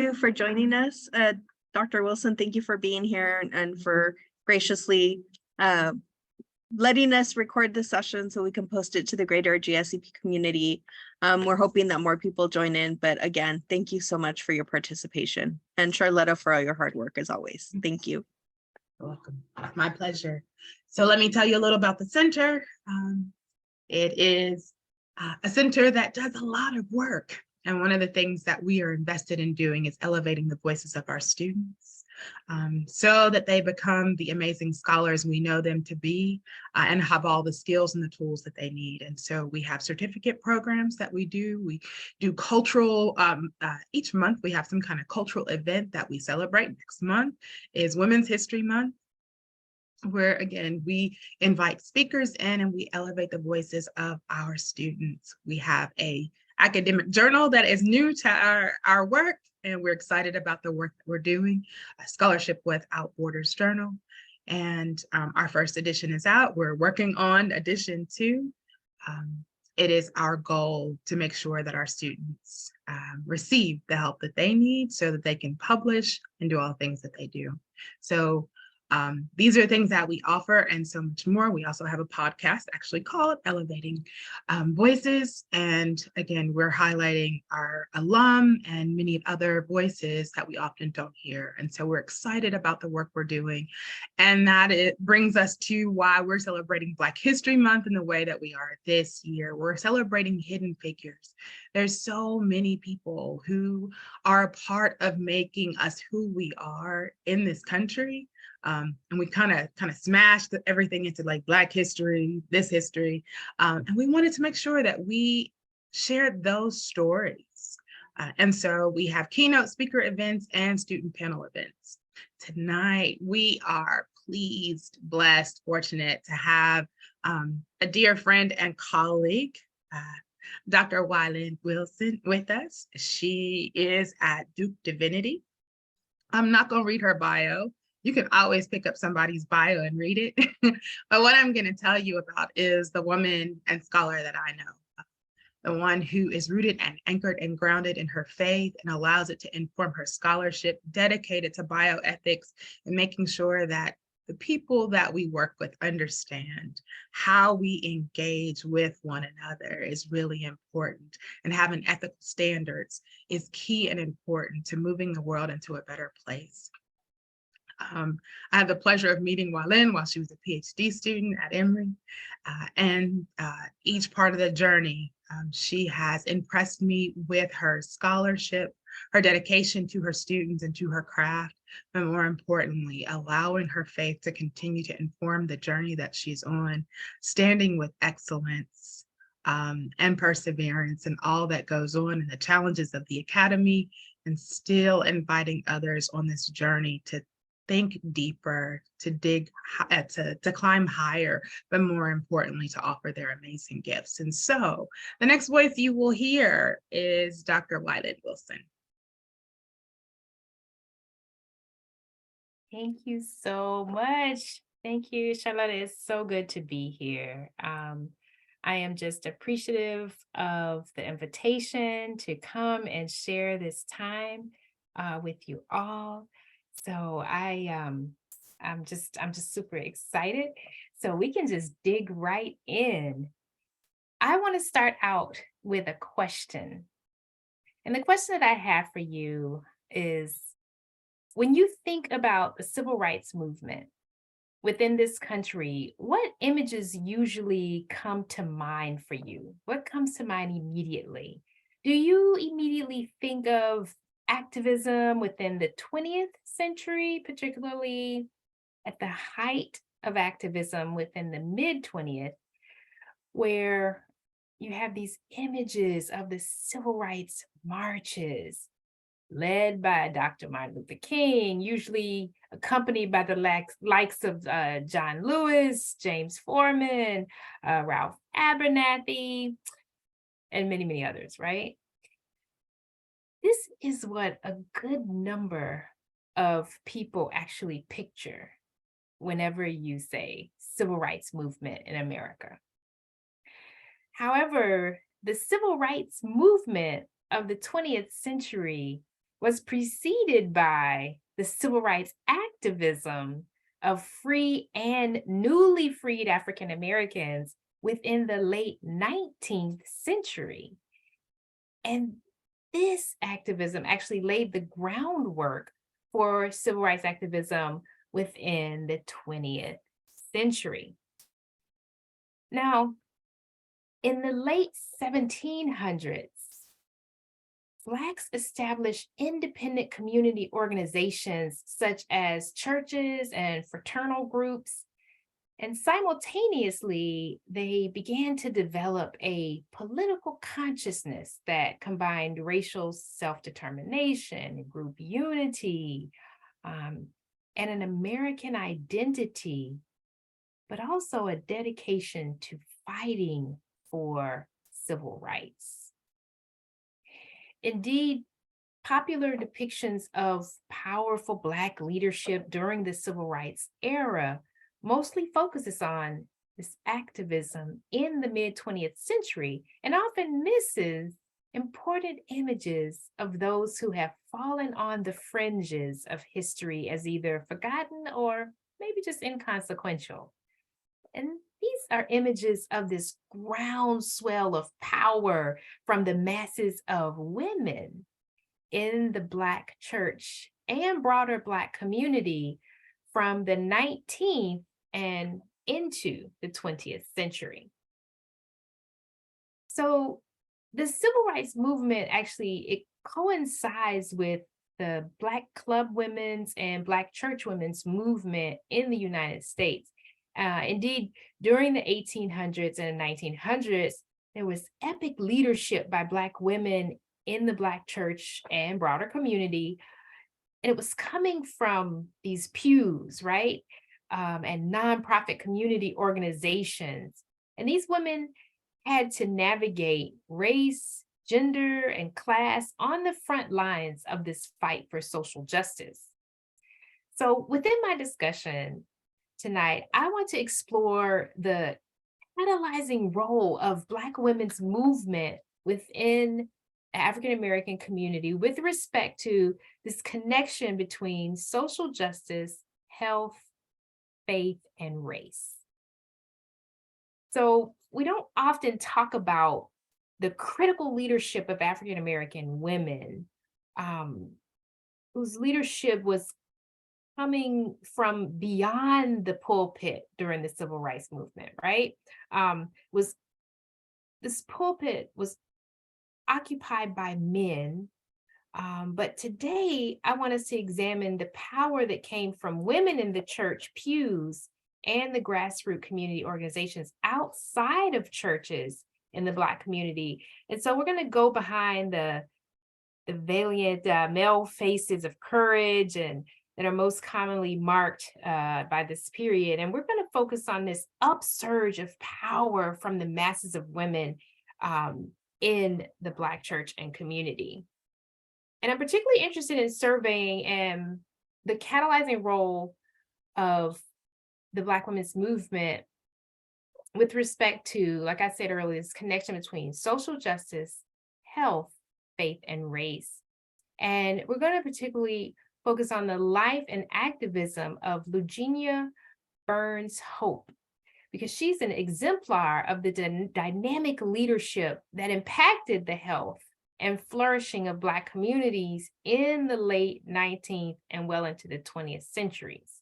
you for joining us. Dr. Wilson, thank you for being here and for graciously letting us record the session so we can post it to the greater GSEP community. We're hoping that more people join in, but again, thank you so much for your participation. And Charlotta, for all your hard work as always. Thank you. You're welcome. My pleasure. So let me tell you a little about the center. It is a center that does a lot of work. And one of the things that we are invested in doing is elevating the voices of our students so that they become the amazing scholars we know them to be and have all the skills and the tools that they need. And so we have certificate programs that we do. We do cultural, each month we have some kind of cultural event that we celebrate. Next month is Women's History Month, where again, we invite speakers in and we elevate the voices of our students. We have a academic journal that is new to our work, and we're excited about the work that we're doing, a Scholarship Without Borders journal. And our first edition is out. We're working on edition 2. It is our goal to make sure that our students receive the help that they need so that they can publish and do all the things that they do. So these are things that we offer and so much more. We also have a podcast actually called Elevating Voices. And again, we're highlighting our alum and many other voices that we often don't hear. And so we're excited about the work we're doing. And that it brings us to why we're celebrating Black History Month in the way that we are this year. We're celebrating hidden figures. There's so many people who are a part of making us who we are in this country. And we kind of smashed everything into like Black history, this history. And we wanted to make sure that we shared those stories. And so we have keynote speaker events and student panel events. Tonight, we are pleased, blessed, fortunate to have a dear friend and colleague, Dr. Wylin Wilson with us. She is at Duke Divinity. I'm not going to read her bio. You can always pick up somebody's bio and read it. But what I'm going to tell you about is the woman and scholar that I know, the one who is rooted and anchored and grounded in her faith and allows it to inform her scholarship, dedicated to bioethics and making sure that the people that we work with understand how we engage with one another is really important. And having ethical standards is key and important to moving the world into a better place. I had the pleasure of meeting Wylin while she was a PhD student at Emory. And each part of the journey, she has impressed me with her scholarship, her dedication to her students and to her craft, but more importantly, allowing her faith to continue to inform the journey that she's on, standing with excellence and perseverance and all that goes on and the challenges of the academy, and still inviting others on this journey to think deeper, to dig, to climb higher, but more importantly, to offer their amazing gifts. And so the next voice you will hear is Dr. Wylin Wilson. Thank you so much. Thank you, Charlotte. It's so good to be here. I am just appreciative of the invitation to come and share this time with you all. So I'm just super excited. So we can just dig right in. I want to start out with a question. And the question that I have for you is, when you think about the civil rights movement within this country, what images usually come to mind for you? What comes to mind immediately? Do you immediately think of activism within the 20th century, particularly at the height of activism within the mid-20th, where you have these images of the civil rights marches led by Dr. Martin Luther King, usually accompanied by the likes of John Lewis, James Foreman, Ralph Abernathy, and many, many others, right? This is what a good number of people actually picture whenever you say civil rights movement in America. However, the civil rights movement of the 20th century was preceded by the civil rights activism of free and newly freed African Americans within the late 19th century. And this activism actually laid the groundwork for civil rights activism within the 20th century. Now, in the late 1700s, Blacks established independent community organizations such as churches and fraternal groups. And simultaneously, they began to develop a political consciousness that combined racial self-determination, group unity, and an American identity, but also a dedication to fighting for civil rights. Indeed, popular depictions of powerful Black leadership during the civil rights era mostly focuses on this activism in the mid-20th century and often misses important images of those who have fallen on the fringes of history as either forgotten or maybe just inconsequential. And these are images of this groundswell of power from the masses of women in the Black church and broader Black community from the 19th and into the 20th century. So the civil rights movement actually, it coincides with the Black club women's and Black church women's movement in the United States. Indeed, during the 1800s and 1900s, there was epic leadership by Black women in the Black church and broader community. And it was coming from these pews, right? And nonprofit community organizations. And these women had to navigate race, gender, and class on the front lines of this fight for social justice. So within my discussion tonight, I want to explore the catalyzing role of Black women's movement within the African American community with respect to this connection between social justice, health, faith, and race. So we don't often talk about the critical leadership of African American women, whose leadership was coming from beyond the pulpit during the civil rights movement, right? This pulpit was occupied by men, but today I want us to examine the power that came from women in the church pews and the grassroots community organizations outside of churches in the Black community. And so we're going to go behind the valiant male faces of courage and that are most commonly marked by this period. And we're going to focus on this upsurge of power from the masses of women in the Black church and community. And I'm particularly interested in surveying the catalyzing role of the Black women's movement with respect to, like I said earlier, this connection between social justice, health, faith, and race. And we're going to particularly focus on the life and activism of Lugenia Burns Hope, because she's an exemplar of the dynamic leadership that impacted the health and flourishing of Black communities in the late 19th and well into the 20th centuries.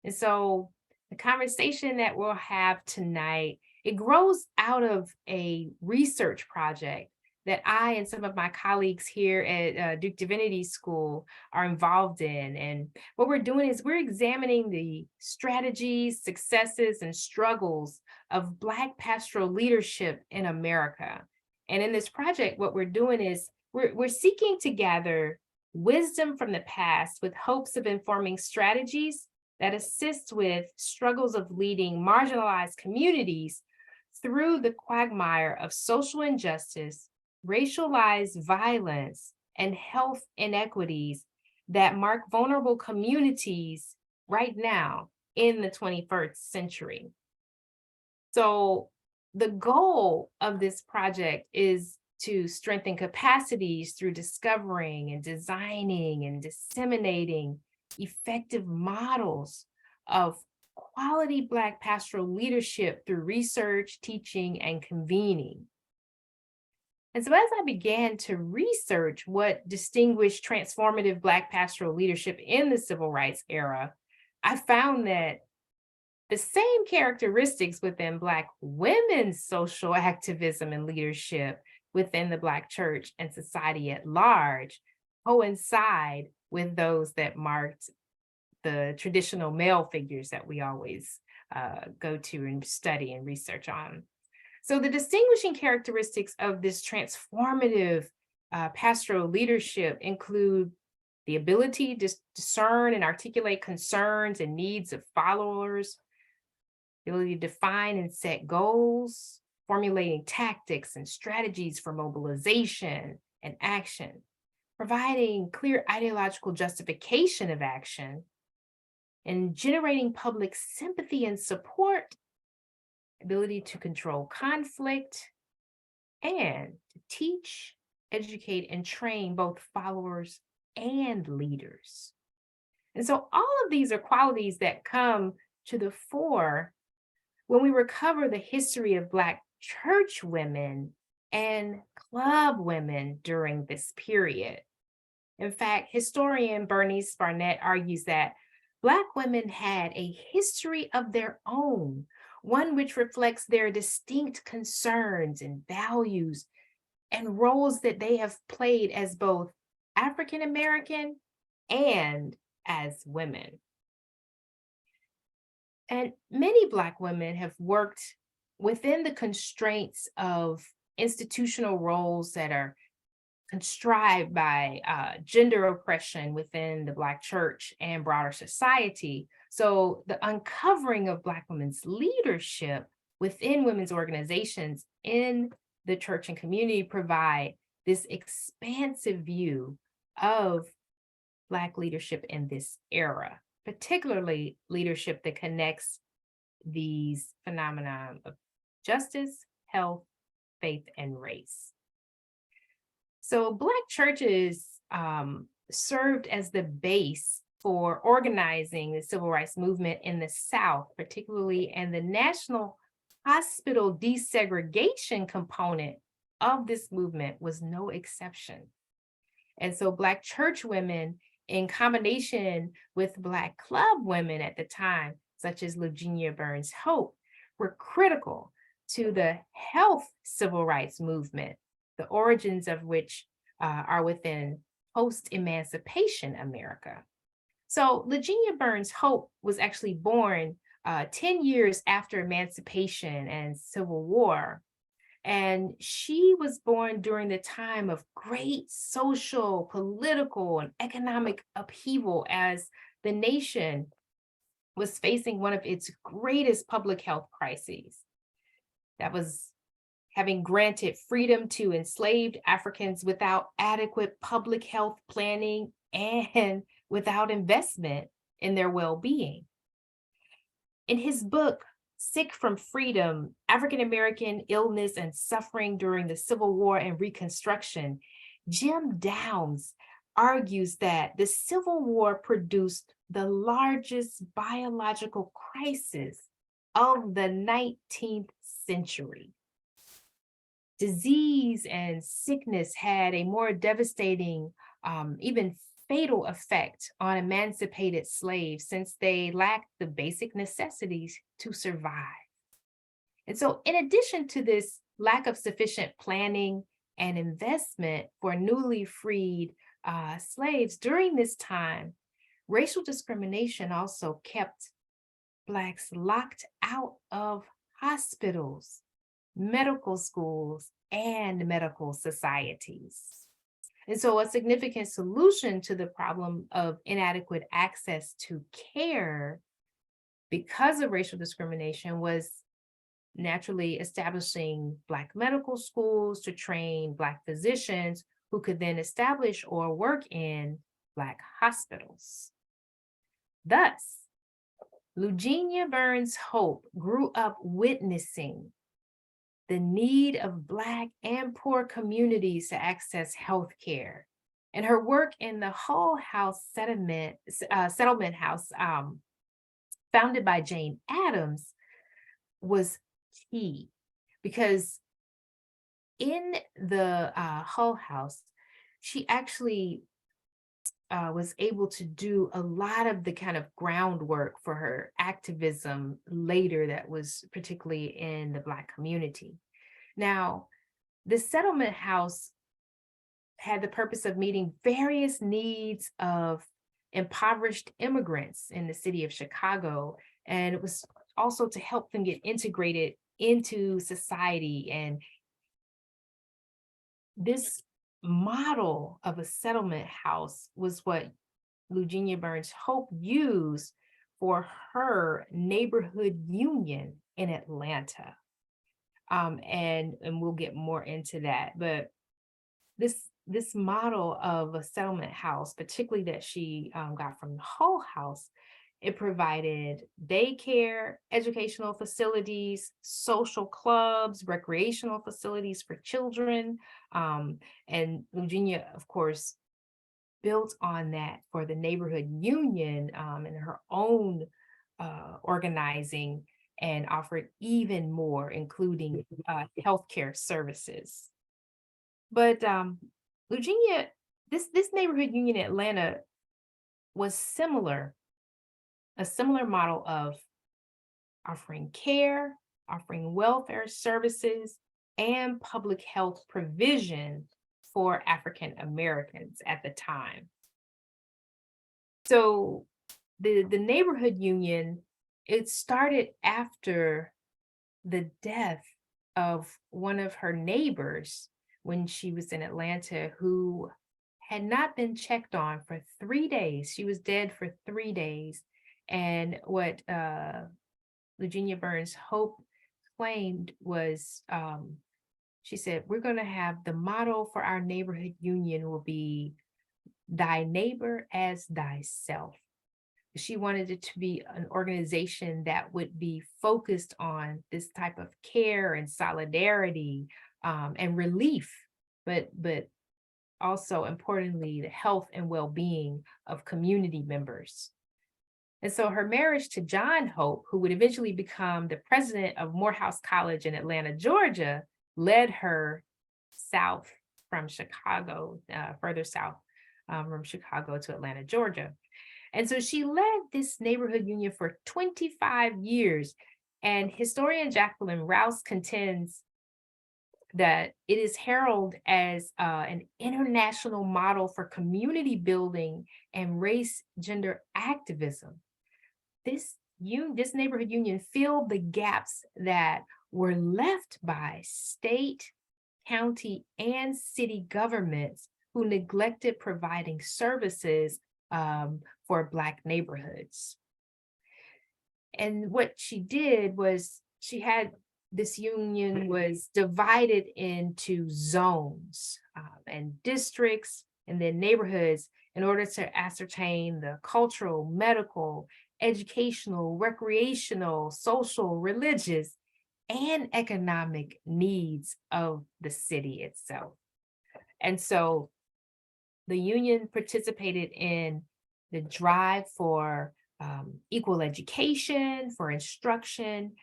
And so the conversation that we'll have tonight, it grows out of a research project that I and some of my colleagues here at Duke Divinity School are involved in. And what we're doing is we're examining the strategies, successes, and struggles of Black pastoral leadership in America. And in this project, what we're doing is we're seeking to gather wisdom from the past with hopes of informing strategies that assist with struggles of leading marginalized communities through the quagmire of social injustice, racialized violence, and health inequities that mark vulnerable communities right now in the 21st century. So the goal of this project is to strengthen capacities through discovering and designing and disseminating effective models of quality Black pastoral leadership through research, teaching, and convening. And so as I began to research what distinguished transformative Black pastoral leadership in the civil rights era, I found that the same characteristics within Black women's social activism and leadership within the Black church and society at large coincide with those that marked the traditional male figures that we always go to and study and research on. So the distinguishing characteristics of this transformative pastoral leadership include the ability to discern and articulate concerns and needs of followers, ability to define and set goals, formulating tactics and strategies for mobilization and action, providing clear ideological justification of action, and generating public sympathy and support, ability to control conflict, and to teach, educate, and train both followers and leaders. And so all of these are qualities that come to the fore when we recover the history of Black church women and club women during this period. In fact, historian Bernice Barnett argues that Black women had a history of their own, one which reflects their distinct concerns and values and roles that they have played as both African American and as women. And many Black women have worked within the constraints of institutional roles that are contrived by gender oppression within the Black church and broader society. So the uncovering of Black women's leadership within women's organizations in the church and community provide this expansive view of Black leadership in this era, particularly leadership that connects these phenomena of justice, health, faith, and race. So Black churches served as the base for organizing the civil rights movement in the South, particularly, and the national hospital desegregation component of this movement was no exception. And so Black church women, in combination with Black club women at the time, such as Lugenia Burns Hope, were critical to the health civil rights movement, the origins of which are within post-emancipation America. So Lugenia Burns Hope was actually born 10 years after emancipation and Civil War. And she was born during the time of great social, political, and economic upheaval as the nation was facing one of its greatest public health crises. That was having granted freedom to enslaved Africans without adequate public health planning and without investment in their well-being. In his book, Sick from Freedom, African American Illness and Suffering During the Civil War and Reconstruction, Jim Downs argues that the Civil War produced the largest biological crisis of the 19th century. Disease and sickness had a more devastating, even fatal effect on emancipated slaves since they lacked the basic necessities to survive. And so in addition to this lack of sufficient planning and investment for newly freed slaves during this time, racial discrimination also kept Blacks locked out of hospitals, medical schools, and medical societies. And so a significant solution to the problem of inadequate access to care because of racial discrimination was naturally establishing Black medical schools to train Black physicians who could then establish or work in Black hospitals. Thus, Lugenia Burns Hope grew up witnessing the need of Black and poor communities to access health care. And her work in the Hull House settlement house, founded by Jane Addams, was key, because in the Hull House, she actually was able to do a lot of the kind of groundwork for her activism later, that was particularly in the Black community. Now, the settlement house had the purpose of meeting various needs of impoverished immigrants in the city of Chicago, and it was also to help them get integrated into society. And this model of a settlement house was what Lugenia Burns Hope used for her neighborhood union in Atlanta. And we'll get more into that. But this model of a settlement house, particularly that she got from the Hull House, it provided daycare, educational facilities, social clubs, recreational facilities for children. And Lugenia, of course, built on that for the neighborhood union and her own organizing, and offered even more, including healthcare services. But Lugenia, this neighborhood union in Atlanta was a similar model of offering care, offering welfare services, and public health provision for African Americans at the time. So the neighborhood union, it started after the death of one of her neighbors when she was in Atlanta, who had not been checked on for 3 days. She was dead for 3 days. And what Lugenia Burns Hope claimed was, she said, we're going to have the motto for our neighborhood union will be thy neighbor as thyself. She wanted it to be an organization that would be focused on this type of care and solidarity and relief, but also importantly, the health and well-being of community members. And so her marriage to John Hope, who would eventually become the president of Morehouse College in Atlanta, Georgia, led her south from Chicago, further south from Chicago to Atlanta, Georgia. And so she led this neighborhood union for 25 years. And historian Jacqueline Rouse contends that it is heralded as an international model for community building and race gender activism. This neighborhood union filled the gaps that were left by state, county, and city governments who neglected providing services for Black neighborhoods. And what she did was this union was divided into zones and districts, and then neighborhoods, in order to ascertain the cultural, medical, educational, recreational, social, religious, and economic needs of the city itself. And so the union participated in the drive for equal education, for instruction,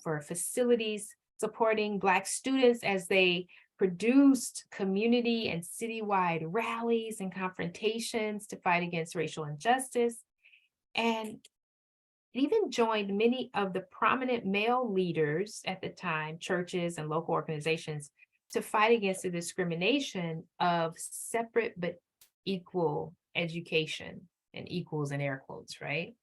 for facilities supporting Black students as they produced community and citywide rallies and confrontations to fight against racial injustice. And it even joined many of the prominent male leaders at the time, churches and local organizations, to fight against the discrimination of separate but equal education, and equals in air quotes, right?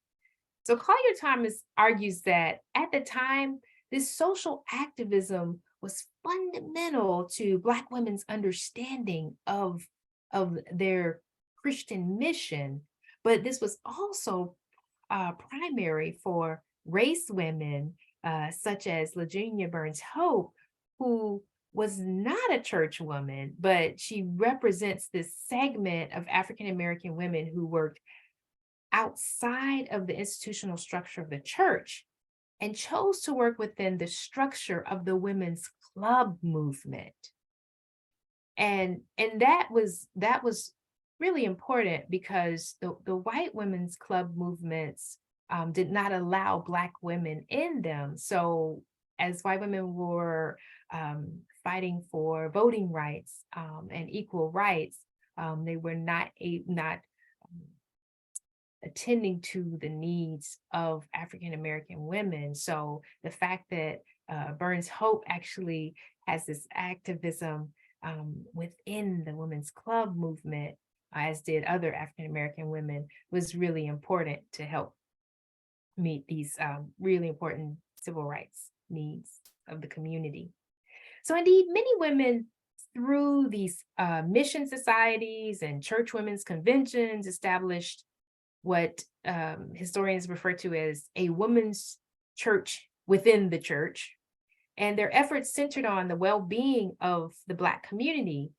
So Collier Thomas argues that at the time, this social activism was fundamental to Black women's understanding of their Christian mission, but this was also primary for race women, such as Lugenia Burns Hope, who was not a church woman, but she represents this segment of African-American women who worked outside of the institutional structure of the church, and chose to work within the structure of the women's club movement. And that was really important because the white women's club movements did not allow Black women in them. So as white women were fighting for voting rights and equal rights, they were not attending to the needs of African American women. So the fact that Burns Hope actually has this activism within the women's club movement, as did other African American women, was really important to help meet these really important civil rights needs of the community. So indeed, many women through these mission societies and church women's conventions established what historians refer to as a woman's church within the church. And their efforts centered on the well-being of the Black community.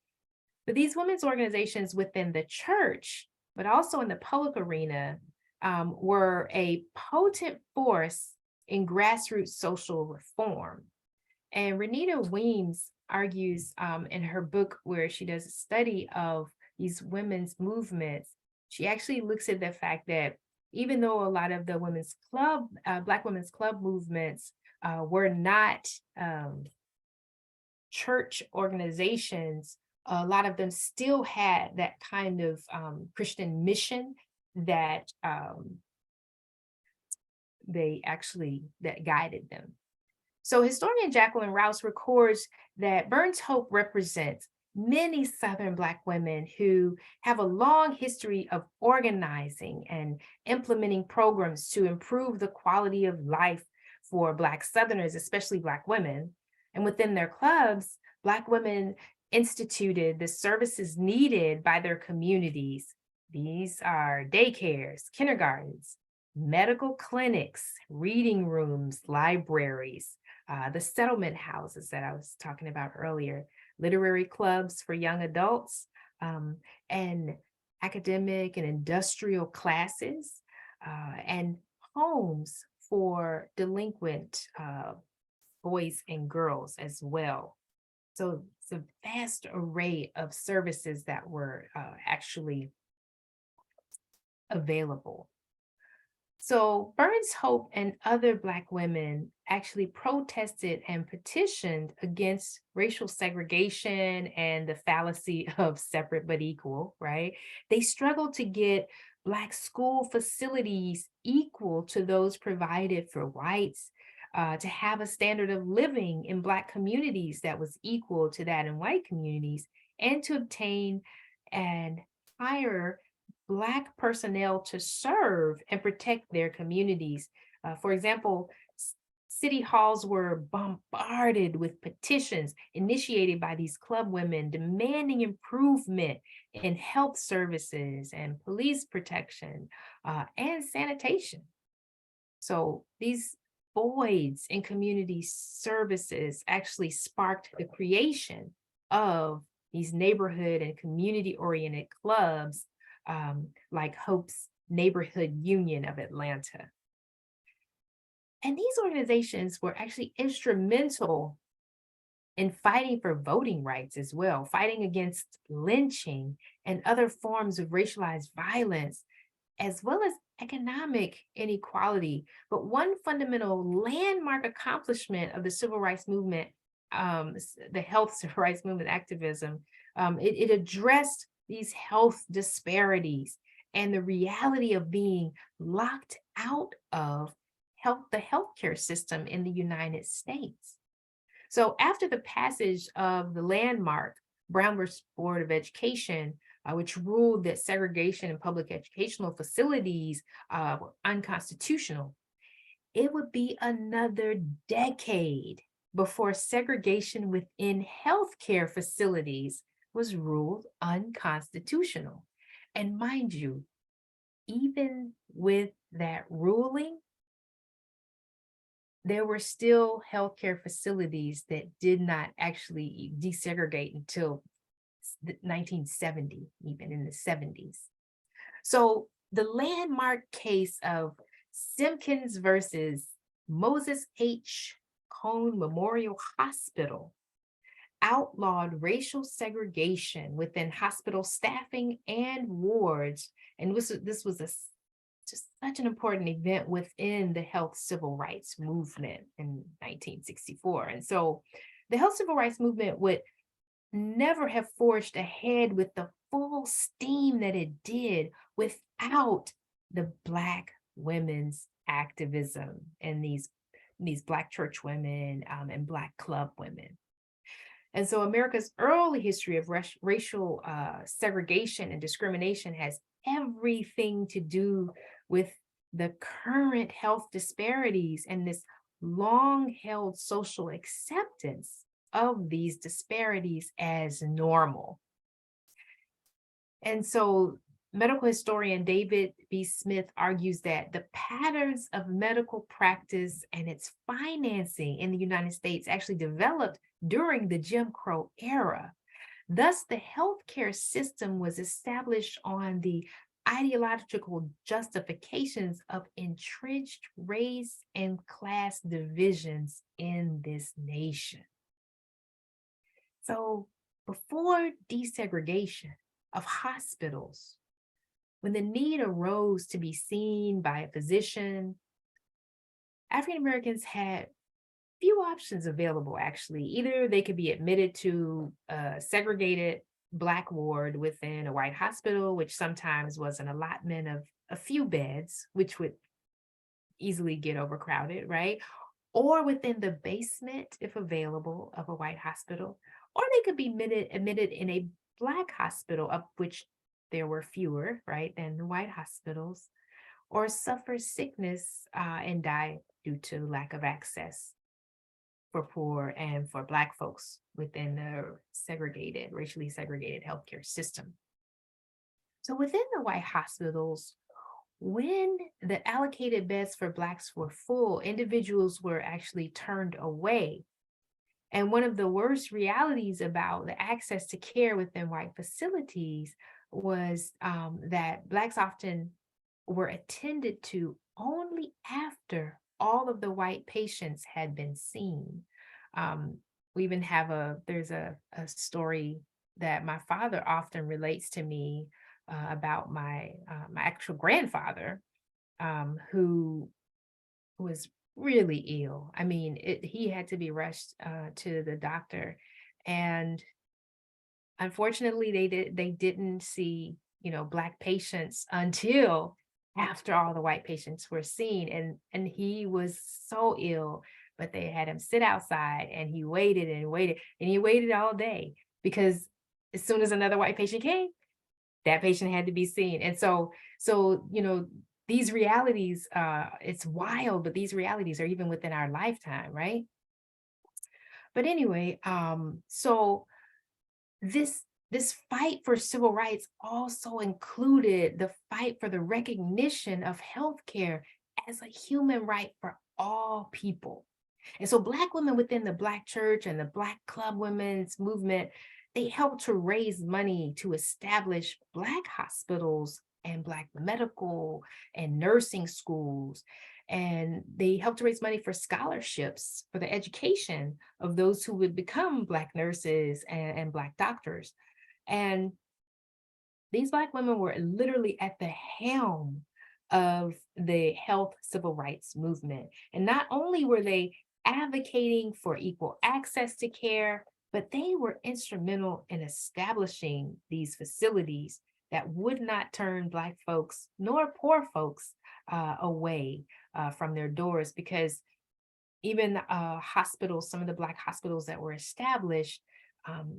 But these women's organizations within the church, but also in the public arena, were a potent force in grassroots social reform. And Renita Weems argues in her book, where she does a study of these women's movements, she actually looks at the fact that even though a lot of the women's club, Black women's club movements were not church organizations, a lot of them still had that kind of Christian mission that that guided them. So historian Jacqueline Rouse records that Burns Hope represents many Southern Black women who have a long history of organizing and implementing programs to improve the quality of life for Black Southerners, especially Black women. And within their clubs, Black women instituted the services needed by their communities. These are daycares, kindergartens, medical clinics, reading rooms, libraries, the settlement houses that I was talking about earlier, literary clubs for young adults, and academic and industrial classes, and homes for delinquent boys and girls as well. So it's a vast array of services that were actually available. So Burns Hope and other Black women actually protested and petitioned against racial segregation and the fallacy of separate but equal, right? They struggled to get Black school facilities equal to those provided for whites, to have a standard of living in Black communities that was equal to that in white communities, and to obtain and hire Black personnel to serve and protect their communities. For example, city halls were bombarded with petitions initiated by these club women demanding improvement in health services and police protection and sanitation. So these voids in community services actually sparked the creation of these neighborhood and community-oriented clubs like Hope's Neighborhood Union of Atlanta. And these organizations were actually instrumental in fighting for voting rights as well, fighting against lynching and other forms of racialized violence, as well as economic inequality. But one fundamental landmark accomplishment of the civil rights movement, the health civil rights movement activism, it addressed these health disparities and the reality of being locked out of the healthcare system in the United States. So after the passage of the landmark Brown versus Board of Education, which ruled that segregation in public educational facilities were unconstitutional, it would be another decade before segregation within healthcare facilities was ruled unconstitutional. And mind you, even with that ruling, there were still healthcare facilities that did not actually desegregate until 1970, even in the 70s. So the landmark case of Simpkins versus Moses H. Cone Memorial Hospital outlawed racial segregation within hospital staffing and wards. And this was just such an important event within the health civil rights movement in 1964. And so the health civil rights movement would never have forged ahead with the full steam that it did without the Black women's activism and these Black church women and Black club women. And so America's early history of racial segregation and discrimination has everything to do with the current health disparities and this long-held social acceptance of these disparities as normal. And so medical historian David B. Smith argues that the patterns of medical practice and its financing in the United States actually developed during the Jim Crow era. Thus, the healthcare system was established on the ideological justifications of entrenched race and class divisions in this nation. So before desegregation of hospitals, when the need arose to be seen by a physician, African Americans had few options available, actually. Either they could be admitted to a segregated Black ward within a white hospital, which sometimes was an allotment of a few beds, which would easily get overcrowded, right? Or within the basement, if available, of a white hospital. Or they could be admitted in a Black hospital, of which there were fewer, right, than the white hospitals, or suffer sickness and die due to lack of access for poor and for Black folks within the segregated, racially segregated healthcare system. So within the white hospitals, when the allocated beds for Blacks were full, individuals were actually turned away. And one of the worst realities about the access to care within white facilities was that Blacks often were attended to only after all of the white patients had been seen. We even have there's a story that my father often relates to me about my actual grandfather, who was really ill. I mean, he had to be rushed to the doctor, and unfortunately, they didn't see, Black patients until after all the white patients were seen, and he was so ill, but they had him sit outside, and he waited and waited, and he waited all day, because as soon as another white patient came, that patient had to be seen. And so these realities, it's wild, but these realities are even within our lifetime, right? But anyway, so this fight for civil rights also included the fight for the recognition of healthcare as a human right for all people. And so Black women within the Black church and the Black club women's movement, they helped to raise money to establish Black hospitals and Black medical and nursing schools. And they helped to raise money for scholarships for the education of those who would become Black nurses and Black doctors. And these Black women were literally at the helm of the health civil rights movement. And not only were they advocating for equal access to care, but they were instrumental in establishing these facilities that would not turn Black folks nor poor folks away from their doors, because even hospitals, some of the Black hospitals that were established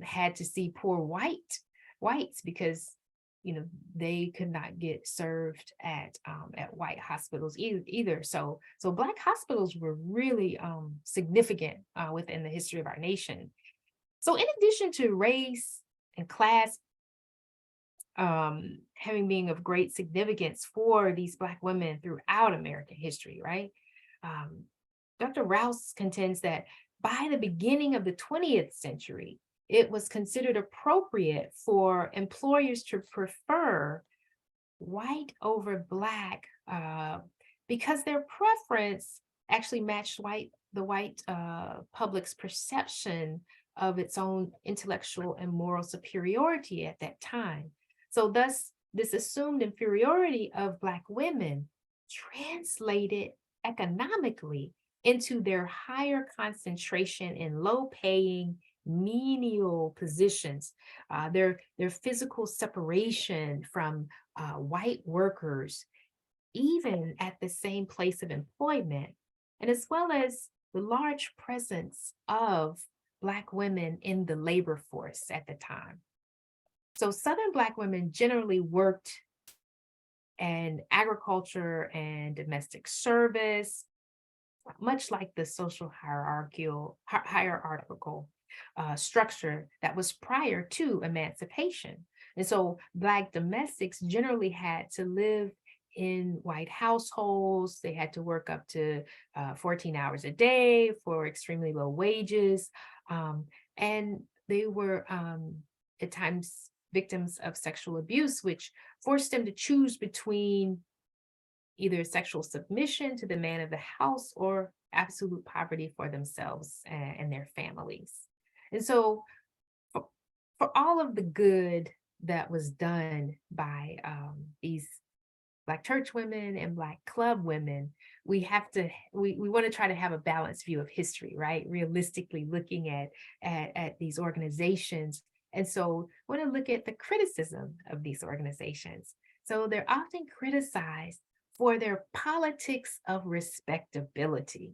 had to see poor whites because they could not get served at white hospitals either. So Black hospitals were really significant within the history of our nation. So in addition to race and class having being of great significance for these Black women throughout American history, right? Dr. Rouse contends that by the beginning of the 20th century, it was considered appropriate for employers to prefer white over Black because their preference actually matched the white public's perception of its own intellectual and moral superiority at that time. So thus, this assumed inferiority of Black women translated economically into their higher concentration in low-paying, menial positions, their physical separation from white workers, even at the same place of employment, and as well as the large presence of Black women in the labor force at the time. So Southern Black women generally worked in agriculture and domestic service, much like the social hierarchical structure that was prior to emancipation. And so Black domestics generally had to live in white households. They had to work up to 14 hours a day for extremely low wages. And they were at times victims of sexual abuse, which forced them to choose between either sexual submission to the man of the house or absolute poverty for themselves and their families. And so for all of the good that was done by these Black church women and Black club women, we want to try to have a balanced view of history, right? Realistically looking at these organizations. And so we want to look at the criticism of these organizations. So they're often criticized for their politics of respectability.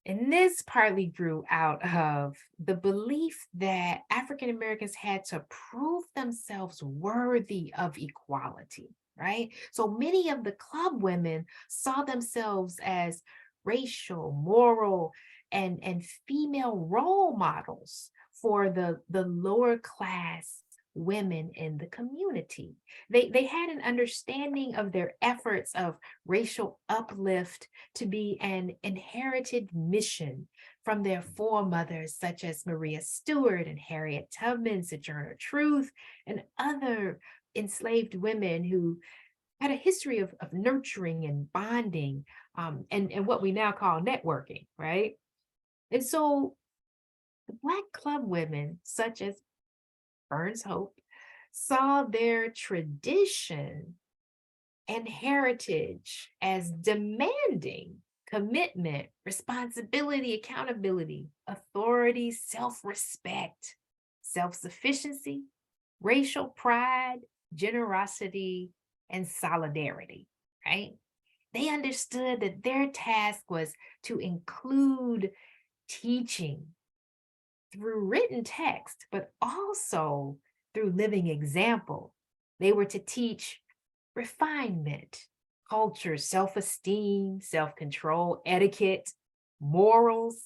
And this partly grew out of the belief that African Americans had to prove themselves worthy of equality, right? So many of the club women saw themselves as racial, moral, and female role models for the lower class women in the community. They had an understanding of their efforts of racial uplift to be an inherited mission from their foremothers, such as Maria Stewart and Harriet Tubman, Sojourner Truth, and other enslaved women who had a history of nurturing and bonding, and what we now call networking, right? And so the Black club women, such as Burns Hope, saw their tradition and heritage as demanding commitment, responsibility, accountability, authority, self-respect, self-sufficiency, racial pride, generosity, and solidarity, right? They understood that their task was to include teaching through written text, but also through living example. They were to teach refinement, culture, self-esteem, self-control, etiquette, morals,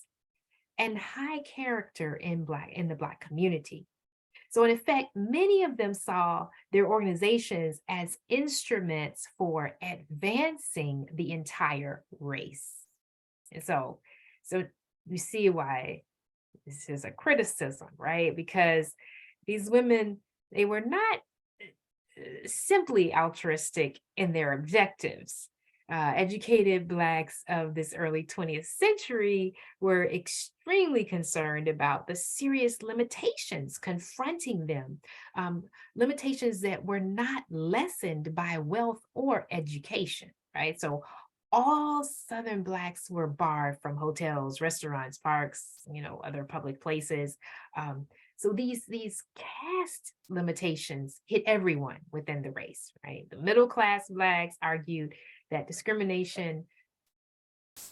and high character in the Black community. So in effect, many of them saw their organizations as instruments for advancing the entire race. And so you see why this is a criticism, right? Because these women, they were not simply altruistic in their objectives. Educated Blacks of this early 20th century were extremely concerned about the serious limitations confronting them, limitations that were not lessened by wealth or education, right? So all Southern Blacks were barred from hotels, restaurants, parks, other public places. So these caste limitations hit everyone within the race, right? The middle class Blacks argued that discrimination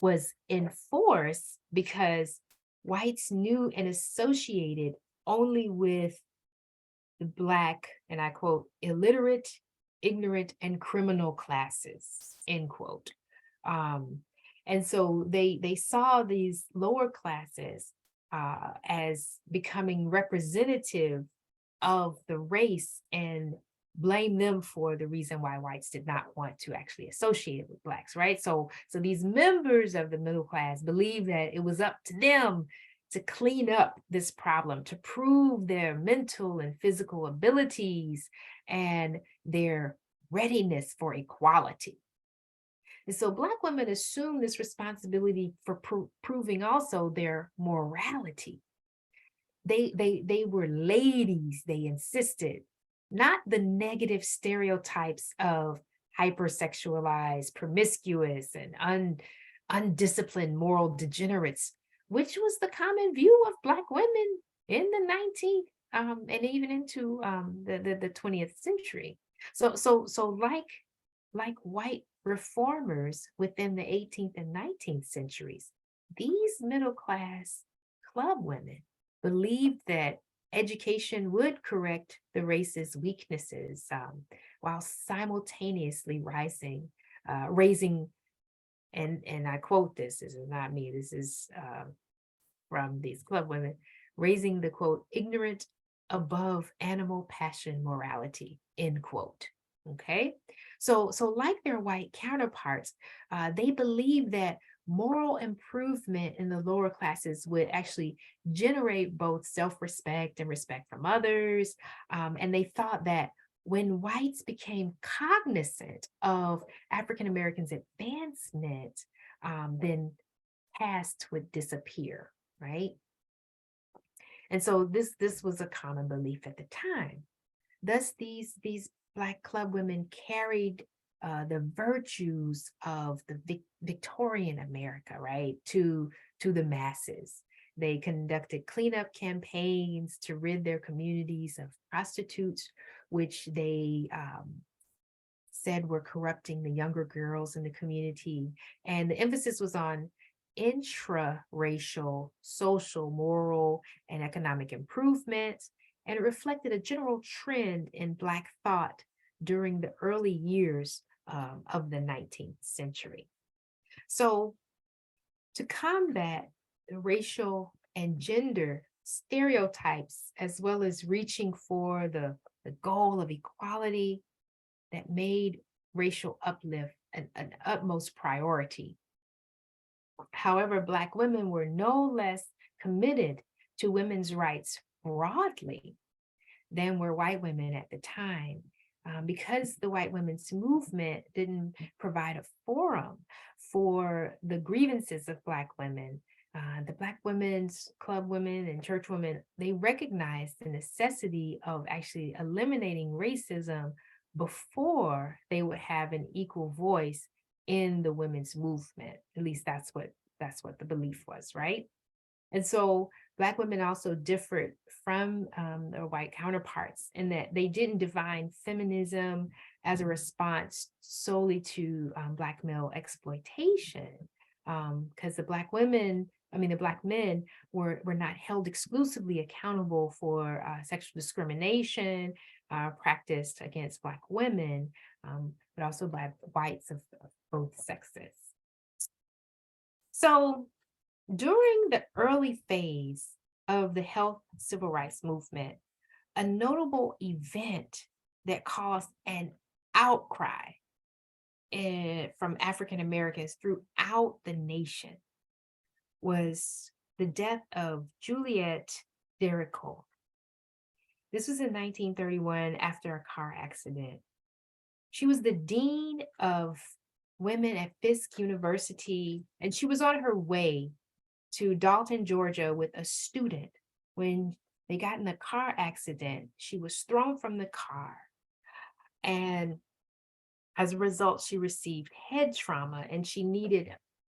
was enforced because whites knew and associated only with the Black, and I quote, illiterate, ignorant, and criminal classes, end quote. And so they saw these lower classes as becoming representative of the race and blame them for the reason why whites did not want to actually associate with Blacks, right? So these members of the middle class believed that it was up to them to clean up this problem, to prove their mental and physical abilities and their readiness for equality. And so Black women assume this responsibility for proving also their morality. They were ladies, they insisted, not the negative stereotypes of hypersexualized, promiscuous, and undisciplined moral degenerates, which was the common view of Black women in the 19th and even into the 20th century. So like white reformers within the 18th and 19th centuries, these middle class club women believed that education would correct the race's weaknesses while simultaneously raising, and I quote this is not me, this is from these club women, raising the quote, ignorant above animal passion morality, end quote. Okay, so like their white counterparts, they believe that moral improvement in the lower classes would actually generate both self-respect and respect from others. And they thought that when whites became cognizant of African Americans' advancement, then caste would disappear, right? And so this was a common belief at the time. Thus, these Black club women carried the virtues of the Victorian America, right, to the masses. They conducted cleanup campaigns to rid their communities of prostitutes, which they said were corrupting the younger girls in the community. And the emphasis was on intra-racial, social, moral, and economic improvements. And it reflected a general trend in Black thought during the early years of the 19th century. So to combat the racial and gender stereotypes, as well as reaching for the goal of equality that made racial uplift an utmost priority. However, Black women were no less committed to women's rights broadly than were white women at the time, because the white women's movement didn't provide a forum for the grievances of Black women. The Black women's club women and church women, they recognized the necessity of actually eliminating racism before they would have an equal voice in the women's movement. At least that's what the belief was, right? And so Black women also differed from their white counterparts in that they didn't define feminism as a response solely to Black male exploitation, because the Black men were not held exclusively accountable for sexual discrimination practiced against Black women, but also by whites of both sexes. So during the early phase of the health civil rights movement, a notable event that caused an outcry from African Americans throughout the nation was the death of Juliet Derricotte. This was in 1931 after a car accident. She was the dean of women at Fisk University, and she was on her way to Dalton, Georgia with a student. When they got in a car accident, she was thrown from the car. And as a result, she received head trauma and she needed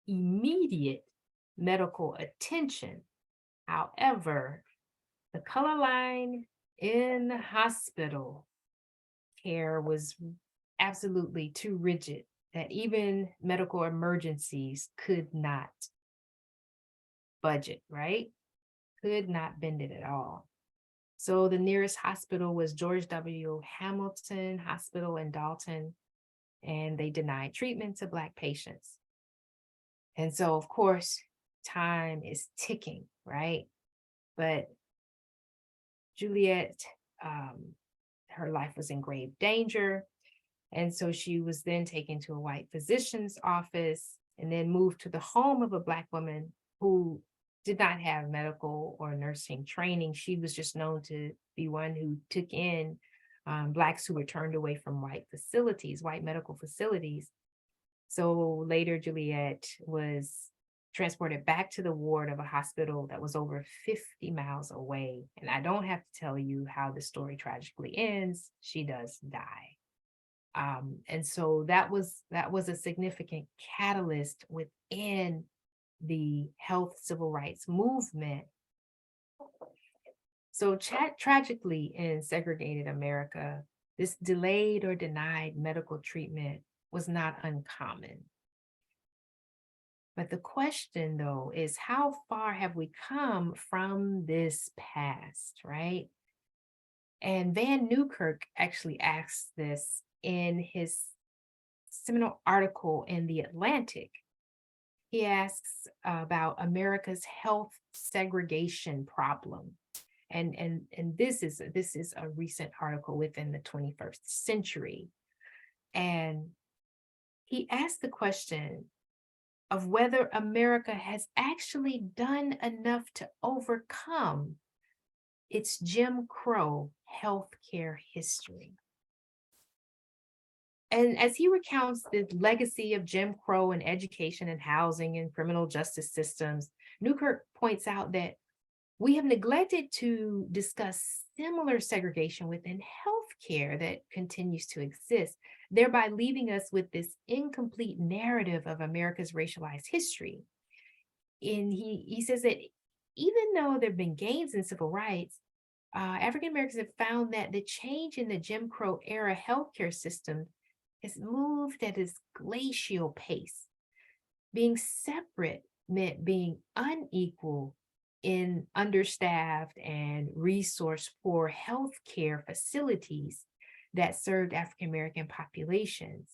immediate medical attention. However, the color line in the hospital care was absolutely too rigid that even medical emergencies could not budget, right? Could not bend it at all. So the nearest hospital was George W. Hamilton Hospital in Dalton, and they denied treatment to Black patients. And so, of course, time is ticking, right? But Juliet, her life was in grave danger. And so she was then taken to a white physician's office and then moved to the home of a Black woman who did not have medical or nursing training. She was just known to be one who took in Blacks who were turned away from white facilities, white medical facilities. So later, Juliet was transported back to the ward of a hospital that was over 50 miles away. And I don't have to tell you how the story tragically ends. She does die. And so that was a significant catalyst within the health civil rights movement. So tragically, in segregated America, this delayed or denied medical treatment was not uncommon. But the question, though, is how far have we come from this past, right? And Van Newkirk actually asks this in his seminal article in The Atlantic. He asks about America's health segregation problem. And this is a recent article within the 21st century. And he asked the question of whether America has actually done enough to overcome its Jim Crow healthcare history. And as he recounts the legacy of Jim Crow in education and housing and criminal justice systems, Newkirk points out that we have neglected to discuss similar segregation within healthcare that continues to exist, thereby leaving us with this incomplete narrative of America's racialized history. And he says that even though there have been gains in civil rights, African Americans have found that the change in the Jim Crow era healthcare system has moved at this glacial pace. Being separate meant being unequal in understaffed and resource-poor healthcare facilities that served African American populations.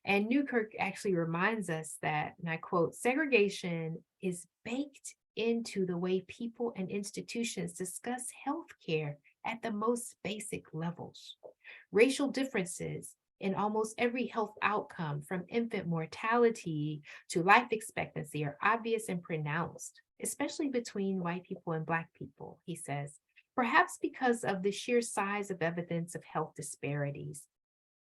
And Newkirk actually reminds us that, and I quote, segregation is baked into the way people and institutions discuss healthcare at the most basic levels. Racial differences in almost every health outcome, from infant mortality to life expectancy, are obvious and pronounced, especially between white people and Black people, he says, perhaps because of the sheer size of evidence of health disparities.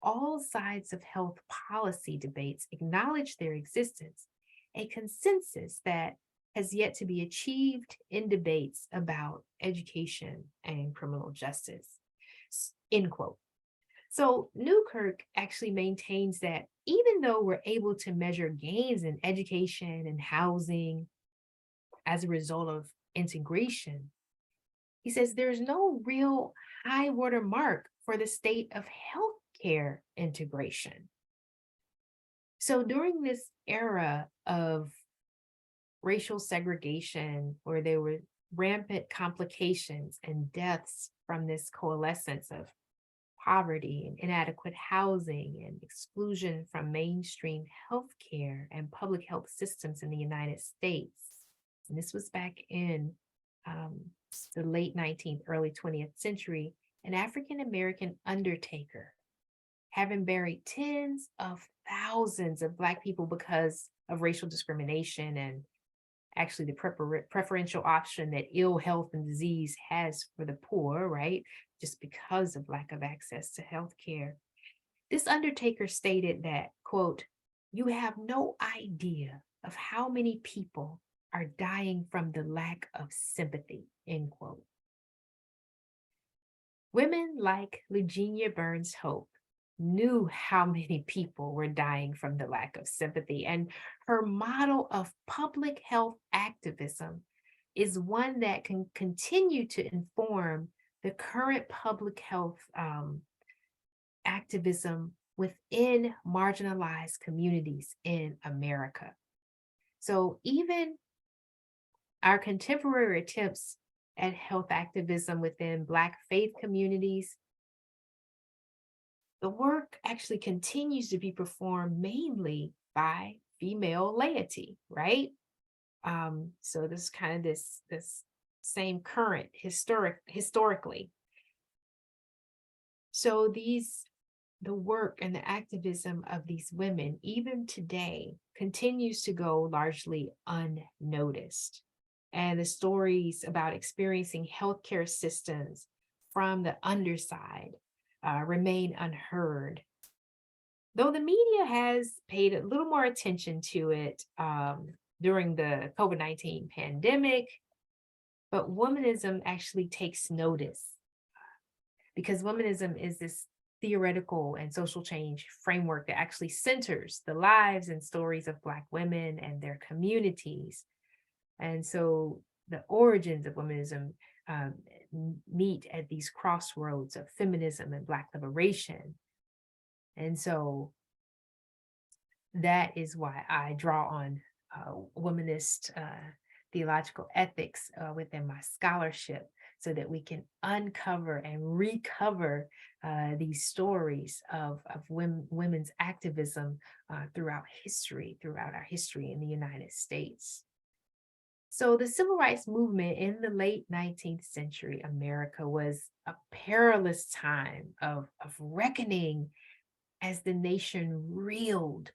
All sides of health policy debates acknowledge their existence, a consensus that has yet to be achieved in debates about education and criminal justice, end quote. So Newkirk actually maintains that even though we're able to measure gains in education and housing as a result of integration, he says there's no real high water mark for the state of healthcare integration. So during this era of racial segregation, where there were rampant complications and deaths from this coalescence of poverty and inadequate housing and exclusion from mainstream healthcare and public health systems in the United States. And this was back in the late 19th, early 20th century. An African-American undertaker, having buried tens of thousands of Black people because of racial discrimination and actually the preferential option that ill health and disease has for the poor, right? Just because of lack of access to healthcare. This undertaker stated that, quote, "You have no idea of how many people are dying from the lack of sympathy," end quote. Women like Lugenia Burns Hope knew how many people were dying from the lack of sympathy, and her model of public health activism is one that can continue to inform the current public health activism within marginalized communities in America. So even our contemporary attempts at health activism within Black faith communities, the work actually continues to be performed mainly by female laity, right? So this is kind of this same current historically. So the work and the activism of these women, even today, continues to go largely unnoticed. And the stories about experiencing healthcare systems from the underside remain unheard. Though the media has paid a little more attention to it during the COVID-19 pandemic, but womanism actually takes notice because womanism is this theoretical and social change framework that actually centers the lives and stories of Black women and their communities. And so the origins of womanism meet at these crossroads of feminism and Black liberation. And so that is why I draw on womanist theological ethics within my scholarship, so that we can uncover and recover these stories of women's activism throughout our history in the United States. So the civil rights movement in the late 19th century America was a perilous time of reckoning as the nation reeled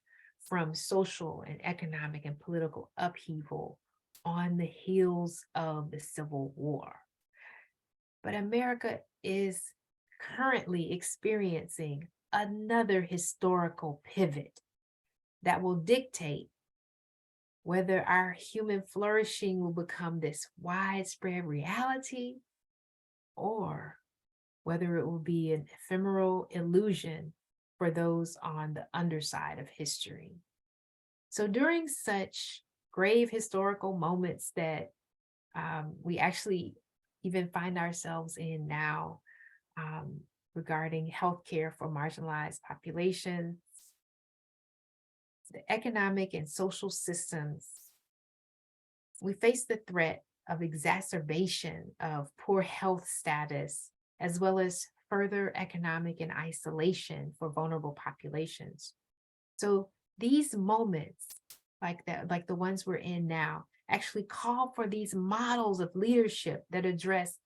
from social and economic and political upheaval on the heels of the Civil War. But America is currently experiencing another historical pivot that will dictate whether our human flourishing will become this widespread reality, or whether it will be an ephemeral illusion for those on the underside of history. So during such grave historical moments that we actually even find ourselves in now, regarding healthcare for marginalized populations, the economic and social systems, we face the threat of exacerbation of poor health status, as well as further economic and isolation for vulnerable populations. So these moments, like the ones we're in now, actually call for these models of leadership that address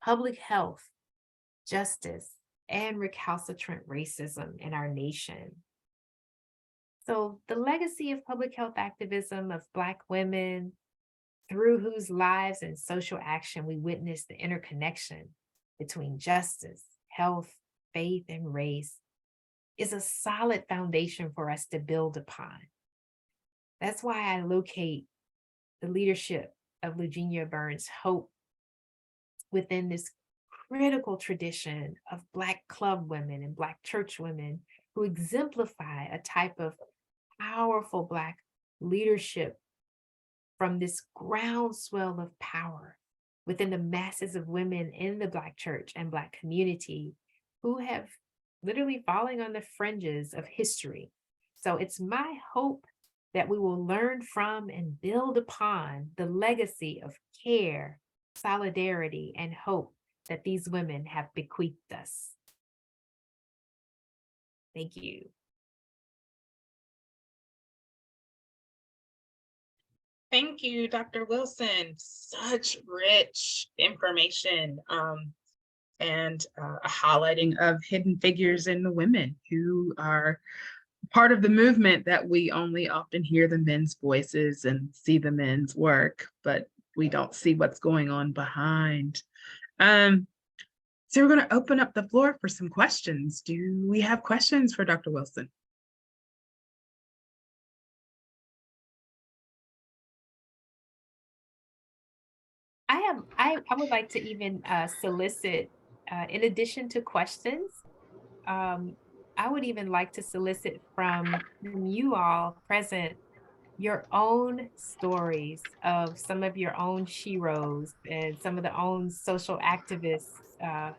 public health, justice, and recalcitrant racism in our nation. So the legacy of public health activism of Black women, through whose lives and social action we witness the interconnection between justice, health, faith, and race, is a solid foundation for us to build upon. That's why I locate the leadership of Lugenia Burns Hope within this critical tradition of Black club women and Black church women who exemplify a type of powerful Black leadership from this groundswell of power within the masses of women in the Black church and Black community who have literally fallen on the fringes of history. So it's my hope that we will learn from and build upon the legacy of care, solidarity, and hope that these women have bequeathed us. Thank you. Thank you, Dr. Wilson. Such rich information and a highlighting of hidden figures in the women who are part of the movement, that we only often hear the men's voices and see the men's work, but we don't see what's going on behind. So we're going to open up the floor for some questions. Do we have questions for Dr. Wilson? I would like to even solicit, in addition to questions, I would even like to solicit from you all present your own stories of some of your own sheroes and some of the own social activists,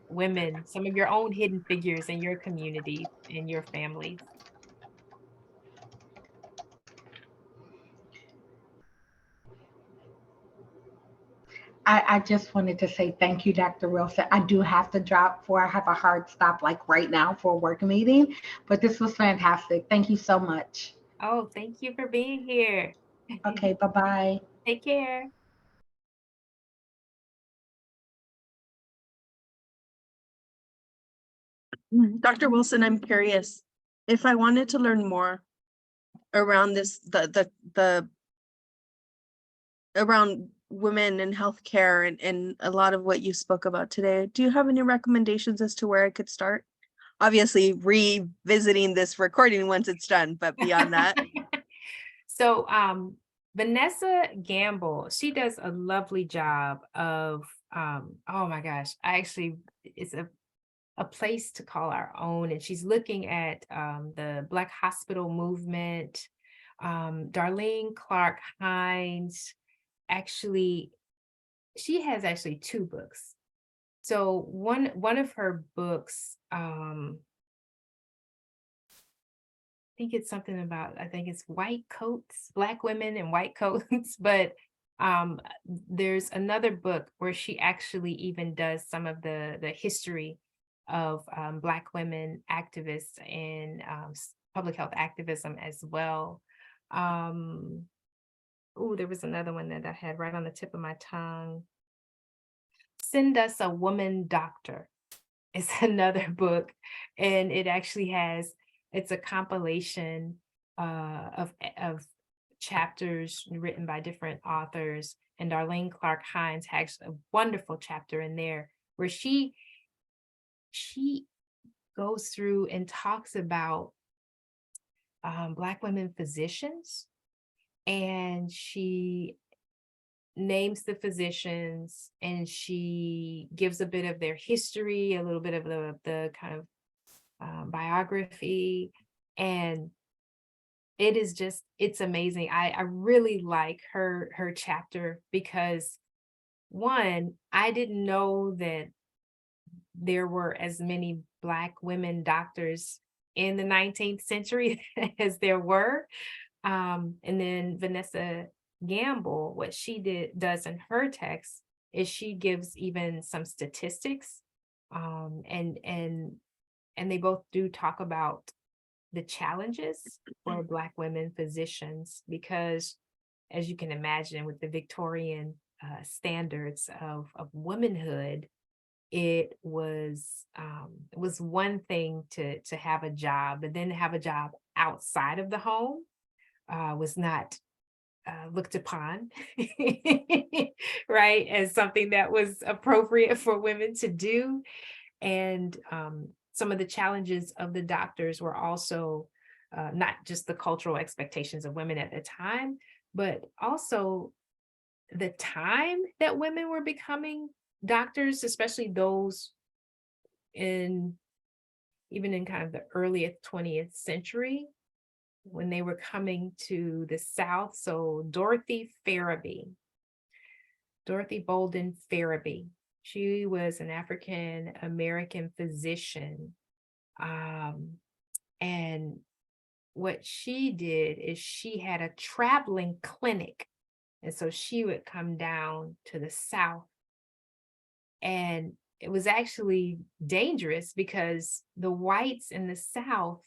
women, some of your own hidden figures in your community, in your families. I just wanted to say thank you, Dr. Wilson. I do have to drop for I have a hard stop like right now for a work meeting, but this was fantastic. Thank you so much. Oh, thank you for being here. Okay, bye-bye. Take care. Dr. Wilson, I'm curious if I wanted to learn more around this, around women and healthcare and a lot of what you spoke about today. Do you have any recommendations as to where I could start? obviously revisiting this recording once it's done, but beyond that. So Vanessa Gamble, she does a lovely job of oh my gosh, it's a place to call our own, and she's looking at the Black hospital movement. Darlene Clark Hines, actually, she has actually 2 books. So one of her books, I think it's something about, I think it's white coats, Black women in white coats, but there's another book where she actually even does some of the history of Black women activists and public health activism as well. Oh, there was another one that I had right on the tip of my tongue. Send Us a Woman Doctor. It's another book, and it actually it's a compilation of chapters written by different authors. And Darlene Clark Hines has a wonderful chapter in there where she goes through and talks about Black women physicians, and she names the physicians, and she gives a bit of their history, a little bit of the kind of biography, and it's amazing. I really like her chapter because, one, I didn't know that there were as many Black women doctors in the 19th century as there were. And then Vanessa Gamble, what she does in her text is she gives even some statistics, and they both do talk about the challenges for Black women physicians, because as you can imagine, with the Victorian standards of womanhood, it was one thing to have a job, but then to have a job outside of the home was not looked upon, right, as something that was appropriate for women to do. And some of the challenges of the doctors were also not just the cultural expectations of women at the time, but also the time that women were becoming doctors, especially those even in kind of the earliest 20th century, when they were coming to the South. So Dorothy Bolden Farabee, she was an African American physician. And what she did is she had a traveling clinic. And so she would come down to the South. And it was actually dangerous because the whites in the South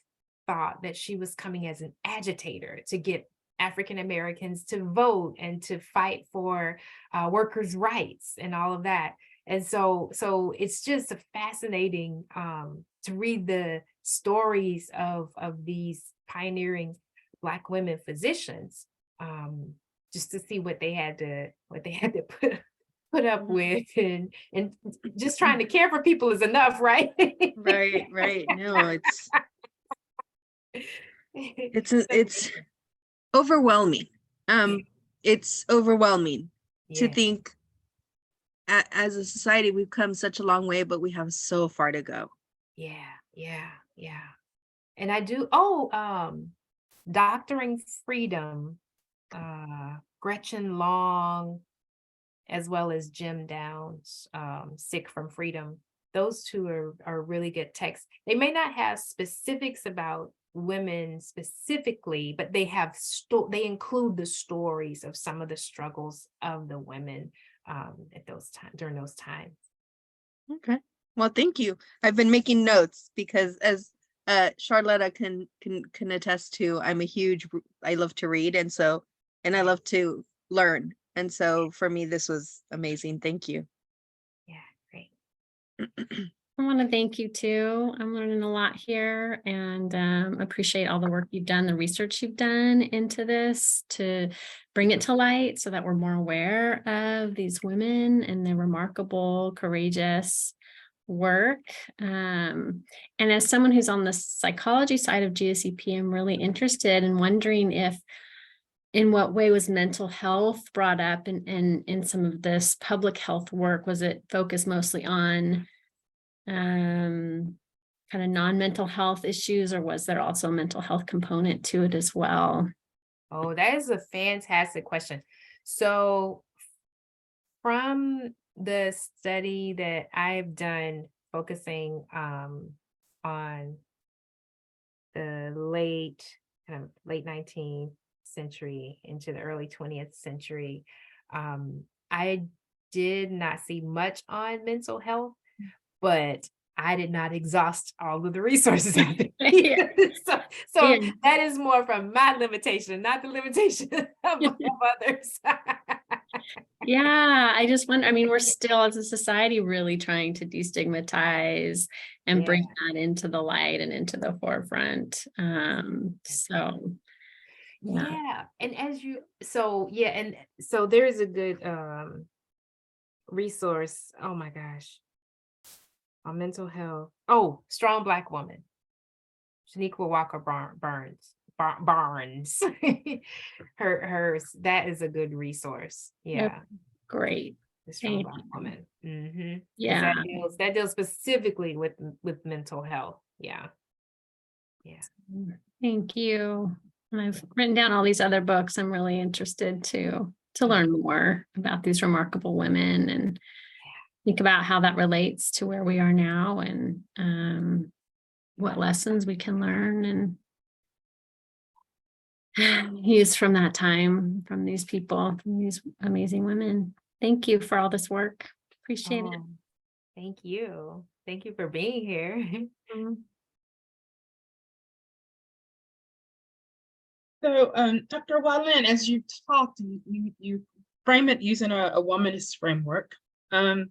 thought that she was coming as an agitator to get African Americans to vote and to fight for workers' rights and all of that. And so it's just fascinating to read the stories of these pioneering Black women physicians, just to see what they had to put up with, and just trying to care for people is enough, right? Right. No, it's overwhelming. It's overwhelming to think as a society we've come such a long way, but we have so far to go. Yeah. And I do Doctoring Freedom, Gretchen Long, as well as Jim Downs, Sick from Freedom. Those two are really good texts. They may not have specifics about women specifically, but they have they include the stories of some of the struggles of the women at those times, during those times. Okay. Well, thank you. I've been making notes because, as Charlotta can attest to, I love to read, and I love to learn. And so for me, this was amazing. Thank you. Yeah, great. I want to thank you too. I'm learning a lot here, and appreciate all the work you've done, the research you've done into this to bring it to light so that we're more aware of these women and their remarkable, courageous work. And as someone who's on the psychology side of GSEP, I'm really interested in wondering in what way was mental health brought up in some of this public health work? Was it focused mostly on kind of non-mental health issues, or was there also a mental health component to it as well? Oh, that is a fantastic question. So from the study that I've done focusing on the late 19th century into the early 20th century, I did not see much on mental health, but I did not exhaust all of the resources out there. Yeah. So Yeah. that is more from my limitation, not the limitation of others. Yeah, I just wonder, I mean, we're still as a society really trying to destigmatize and bring that into the light and into the forefront. So Yeah. And and so there is a good resource. Oh my gosh. On mental health. Oh, Strong Black Woman. Shaniqua Walker Barnes. Hers, that is a good resource. Yeah. great. The Strong Thank Black you. Woman. Mm-hmm. Yeah. That deals specifically with mental health. Yeah. Yeah. Thank you. And I've written down all these other books. I'm really interested to learn more about these remarkable women and think about how that relates to where we are now and what lessons we can learn and use from that time, from these people, from these amazing women. Thank you for all this work. Appreciate it. Thank you. Thank you for being here. So, Dr. Wylin, as you talked, you frame it using a womanist framework. One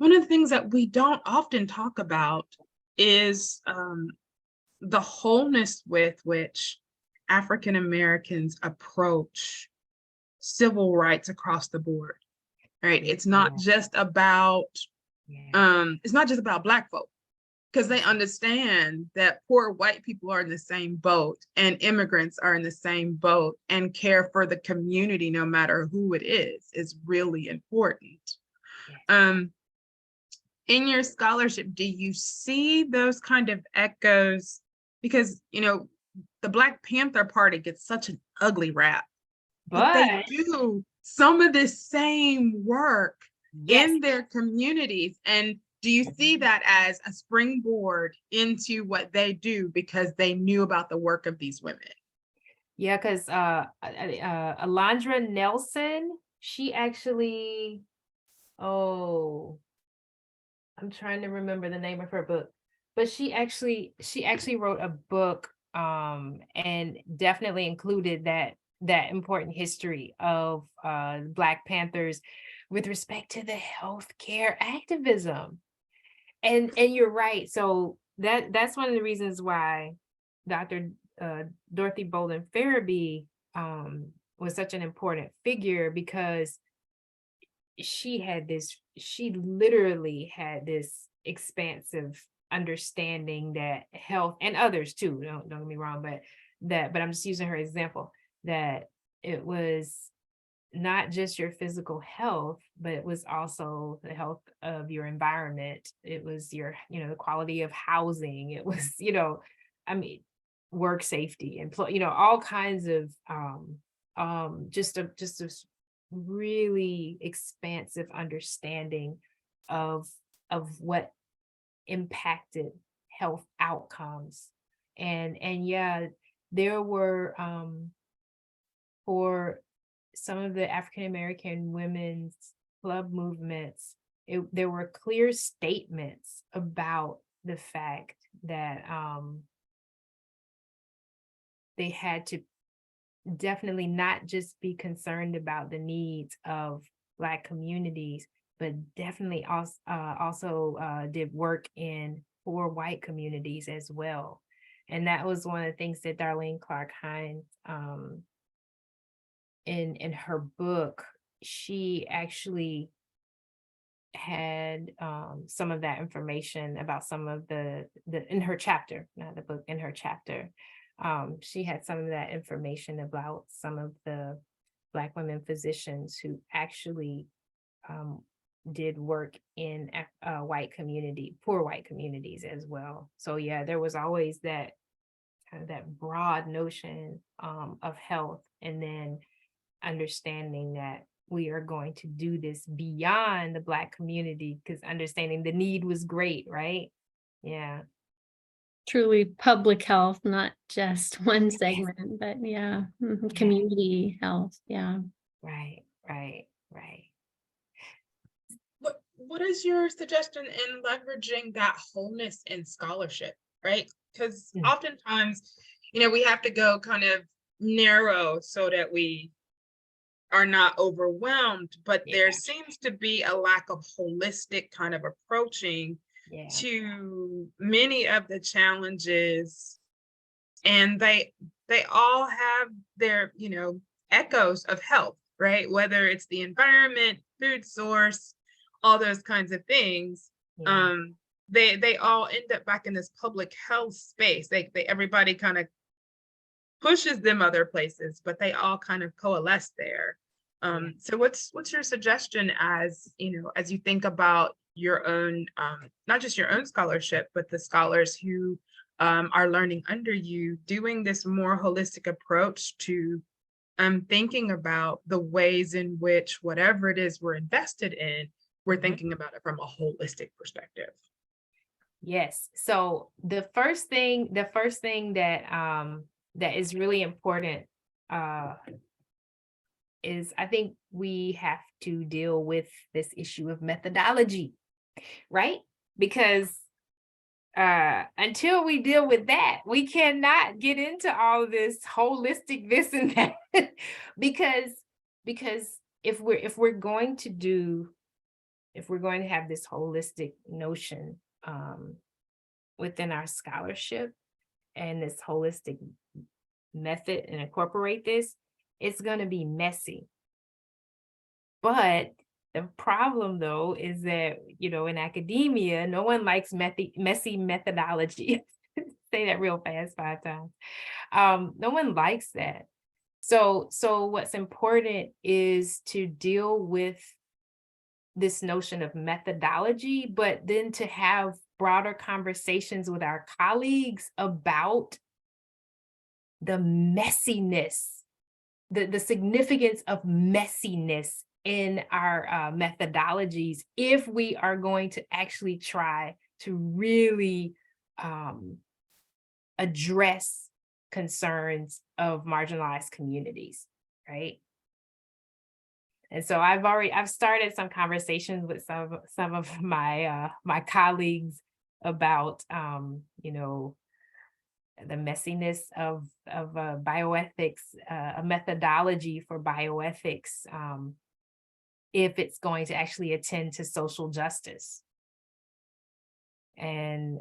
of the things that we don't often talk about is the wholeness with which African Americans approach civil rights across the board. Right? It's not just about Black folk, because they understand that poor white people are in the same boat and immigrants are in the same boat, and care for the community, no matter who it is really important. In your scholarship, do you see those kind of echoes? Because, the Black Panther Party gets such an ugly rap, but they do some of this same work in their communities. And do you see that as a springboard into what they do because they knew about the work of these women? Yeah, because Alondra Nelson, she actually, I'm trying to remember the name of her book, but she actually wrote a book and definitely included that important history of Black Panthers with respect to the healthcare activism. And you're right. So that's one of the reasons why Dr. Dorothy Bolden Farabee was such an important figure, because she literally had this expansive understanding that health, and others too, don't get me wrong, but I'm just using her example, that it was not just your physical health, but it was also the health of your environment. It was your, the quality of housing. It was, work safety, and all kinds of just a really expansive understanding of what impacted health outcomes. And yeah, there were for some of the African American women's club movements, there were clear statements about the fact that they had to definitely not just be concerned about the needs of Black communities, but definitely also did work in poor white communities as well. And that was one of the things that Darlene Clark Hines, in her book, she actually had some of that information about some of the in her chapter, not the book, in her chapter. She had some of that information about some of the Black women physicians who actually did work in white community, poor white communities as well. So yeah, there was always that kind of that broad notion of health, and then understanding that we are going to do this beyond the Black community, because understanding the need was great, right? Yeah. Truly public health, not just one segment, but yeah, community health. Yeah. Right, right, right. What is your suggestion in leveraging that wholeness in scholarship, right? Because oftentimes, we have to go kind of narrow so that we are not overwhelmed, but there seems to be a lack of holistic kind of approaching to many of the challenges, and they all have their echoes of health, right? Whether it's the environment, food source, all those kinds of things. They all end up back in this public health space. Everybody kind of pushes them other places, but they all kind of coalesce there. So what's your suggestion as you think about your own, not just your own scholarship, but the scholars who are learning under you, doing this more holistic approach to thinking about the ways in which whatever it is we're invested in, we're thinking about it from a holistic perspective? Yes. So the first thing that that is really important is, I think we have to deal with this issue of methodology, right? Because until we deal with that, we cannot get into all this holistic this and that. because if we're going to have this holistic notion within our scholarship and this holistic method and incorporate this, it's going to be messy. But the problem, though, is that, in academia, no one likes messy methodology. Say that real fast 5 times. No one likes that. So what's important is to deal with this notion of methodology, but then to have broader conversations with our colleagues about the messiness, the significance of messiness in our methodologies, if we are going to actually try to really address concerns of marginalized communities, right? And so I've started some conversations with some of my my colleagues about the messiness of bioethics, a methodology for bioethics, if it's going to actually attend to social justice. And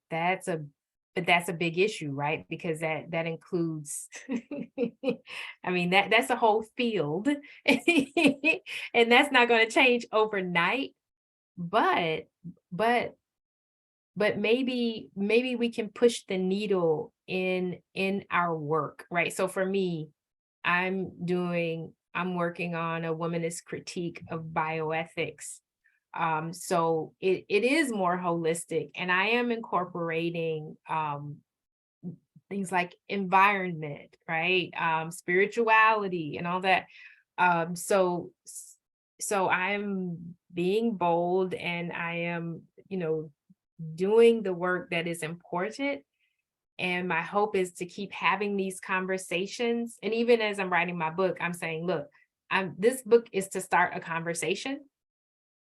that's a big issue, right? Because that includes, I mean, that's a whole field, and that's not going to change overnight. But maybe we can push the needle in our work, right? So for me, I'm working on a womanist critique of bioethics. So it is more holistic, and I am incorporating things like environment, right? Spirituality and all that. So I'm being bold, and I am, doing the work that is important. And my hope is to keep having these conversations. And even as I'm writing my book, I'm saying, look, this book is to start a conversation.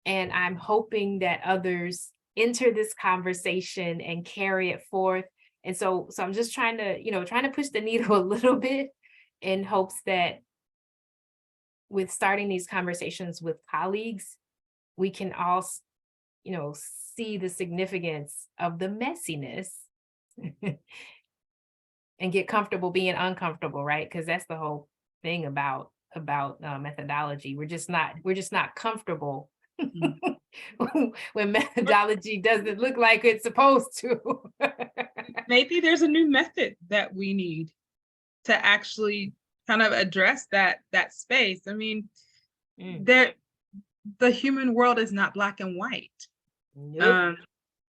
And I'm hoping that others enter this conversation and carry it forth. And so I'm just trying to push the needle a little bit, in hopes that with starting these conversations with colleagues, we can all, see the significance of the messiness and get comfortable being uncomfortable, right? Because that's the whole thing about methodology. We're just not comfortable when methodology doesn't look like it's supposed to. Maybe there's a new method that we need to actually kind of address that space. I mean, the human world is not black and white. Nope.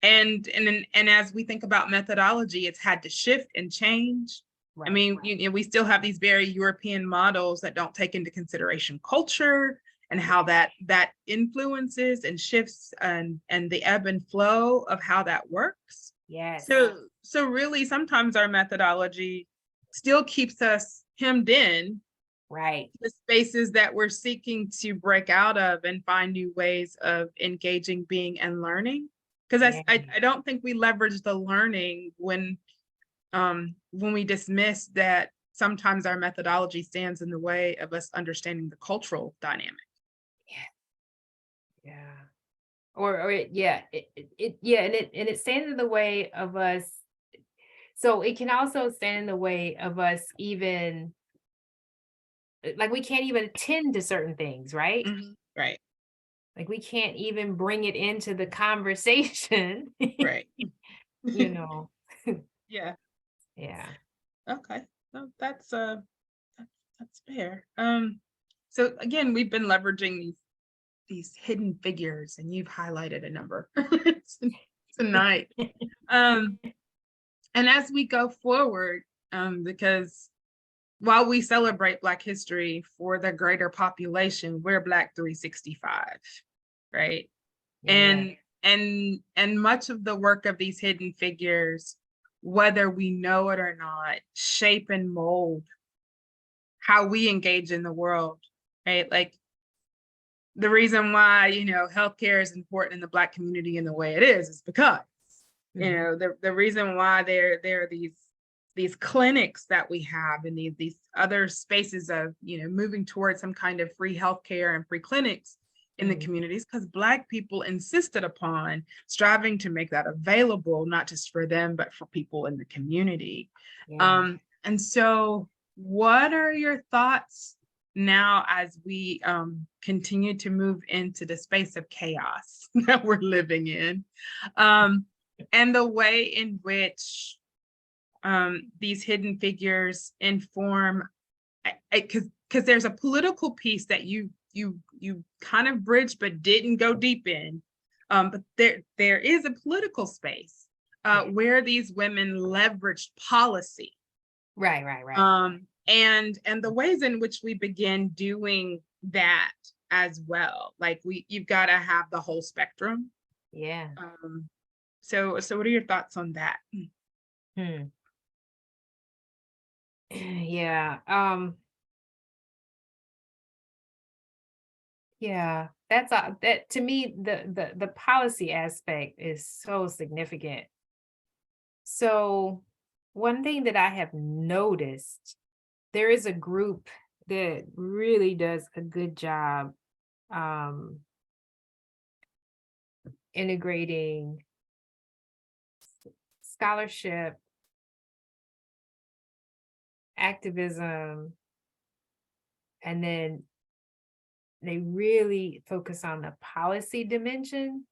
And as we think about methodology, it's had to shift and change. I Right. mean, we still have these very European models that don't take into consideration culture and how that influences and shifts and the ebb and flow of how that works. Yes. So really, sometimes our methodology still keeps us hemmed in Right. the spaces that we're seeking to break out of and find new ways of engaging, being, and learning. Because I don't think we leverage the learning when we dismiss that sometimes our methodology stands in the way of us understanding the cultural dynamic. Yeah. It stands in the way of us. So it can also stand in the way of us, even like we can't even attend to certain things, right? Right. Like we can't even bring it into the conversation. Right. You know. Yeah. Yeah. Okay. No, that's fair. So again, we've been leveraging these hidden figures, and you've highlighted a number tonight. And as we go forward, because while we celebrate Black history for the greater population, we're Black 365, right? Yeah. And much of the work of these hidden figures, whether we know it or not, shape and mold how we engage in the world, right? Like the reason why, healthcare is important in the Black community in the way it is because, the reason why there are these clinics that we have and these other spaces of, moving towards some kind of free healthcare and free clinics in the communities, because Black people insisted upon striving to make that available, not just for them, but for people in the community. Yeah. And so what are your thoughts now as we continue to move into the space of chaos that we're living in, and the way in which these hidden figures inform, because there's a political piece that you kind of bridged but didn't go deep in, but there is a political space where these women leveraged policy. Right. And the ways in which we begin doing that as well. Like you've got to have the whole spectrum. Yeah. So what are your thoughts on that? Yeah. Yeah, that to me, the policy aspect is so significant. So one thing that I have noticed, there is a group that really does a good job integrating scholarship, activism, and then they really focus on the policy dimension.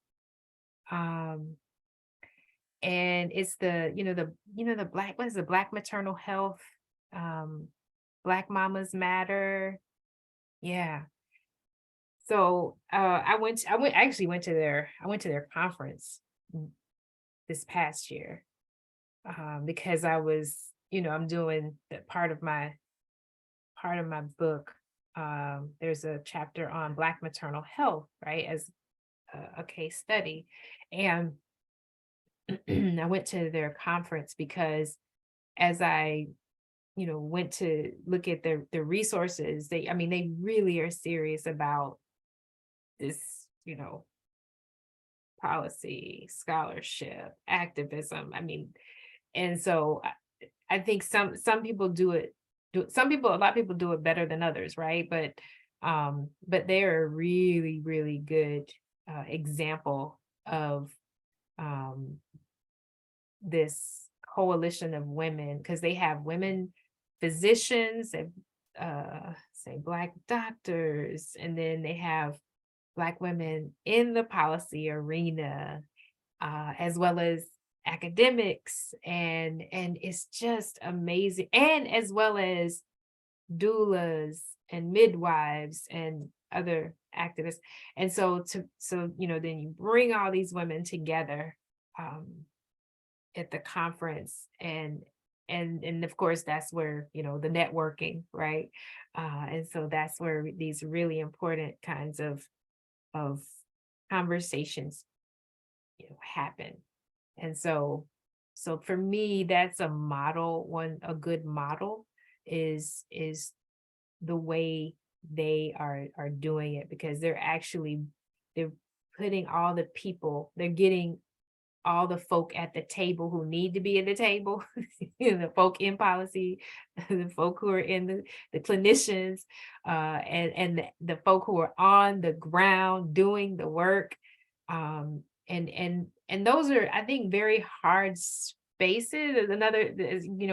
And it's the Black, what is the Black maternal health, Black Mamas Matter. Yeah. So I actually went to their conference this past year because I was, I'm doing that part of my book. There's a chapter on Black maternal health, right, as a case study. And I went to their conference because as I, went to look at the resources, they really are serious about this, policy, scholarship, activism. And so I think some people do it. A lot of people do it better than others, right? But they're a really, really good example of this coalition of women, because they have women physicians and say Black doctors, and then they have Black women in the policy arena, as well as academics, and it's just amazing, and as well as doulas and midwives and other activists. And so then you bring all these women together at the conference, and of course that's where the networking, right? And so that's where these really important kinds of conversations happen. And so for me, that's a model. A good model is the way they are doing it, because they're putting all the people, they're getting all the folk at the table who need to be at the table, the folk in policy, the folk who are in the clinicians, and the folk who are on the ground doing the work. And those are, I think, very hard spaces. Another,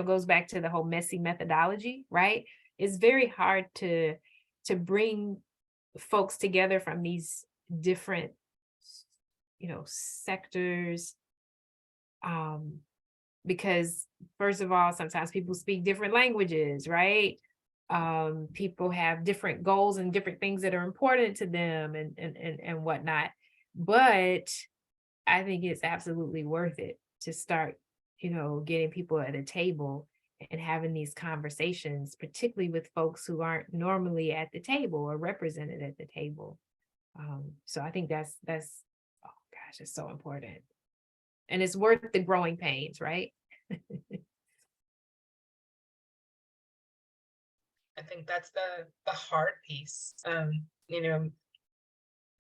goes back to the whole messy methodology, right? It's very hard to bring folks together from these different sectors, because first of all, sometimes people speak different languages, right? People have different goals and different things that are important to them, and whatnot. But I think it's absolutely worth it to start getting people at a table and having these conversations, particularly with folks who aren't normally at the table or represented at the table. So I think that's oh gosh, it's so important, and it's worth the growing pains, right? I think that's the hard piece.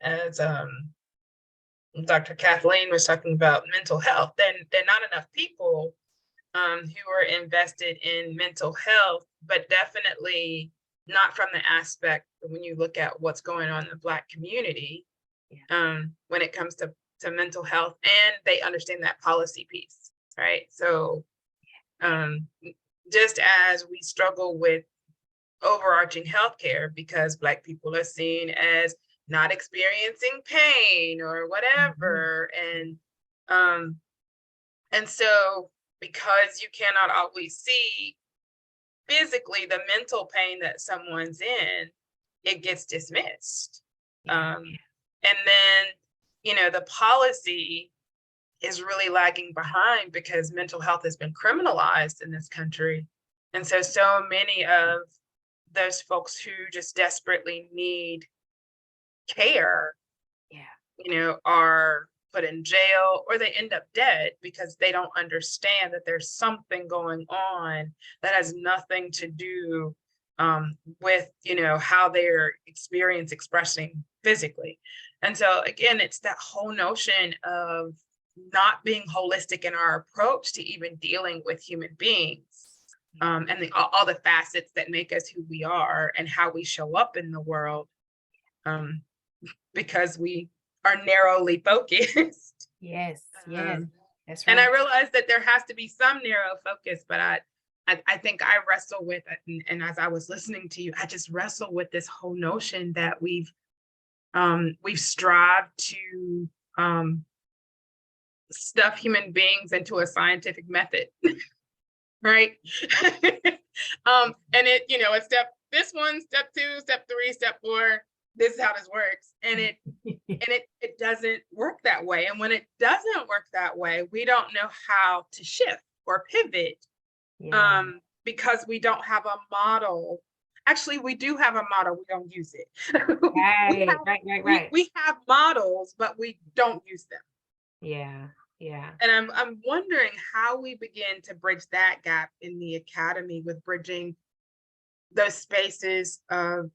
As Dr. Kathleen was talking about mental health, then there are not enough people who are invested in mental health, but definitely not from the aspect when you look at what's going on in the Black community, when it comes to mental health, and they understand that policy piece, right? So just as we struggle with overarching healthcare because Black people are seen as not experiencing pain or whatever, and so because you cannot always see physically the mental pain that someone's in, it gets dismissed. And then the policy is really lagging behind because mental health has been criminalized in this country, and so many of those folks who just desperately need care, are put in jail, or they end up dead because they don't understand that there's something going on that has nothing to do with how they're expressing physically. And so again, it's that whole notion of not being holistic in our approach to even dealing with human beings, and all the facets that make us who we are and how we show up in the world, because we are narrowly focused. Yes, that's right. And I realize that there has to be some narrow focus, but I think I wrestle with it, and as I was listening to you, I just wrestle with this whole notion that we've strived to stuff human beings into a scientific method, right? And it, it's step 1, step 2, step 3, step 4. This is how this works, and it doesn't work that way. And when it doesn't work that way, we don't know how to shift or pivot, because we don't have a model. Actually, we do have a model, we don't use it. Right. We have models, but we don't use them. Yeah. And I'm wondering how we begin to bridge that gap in the academy with bridging those spaces of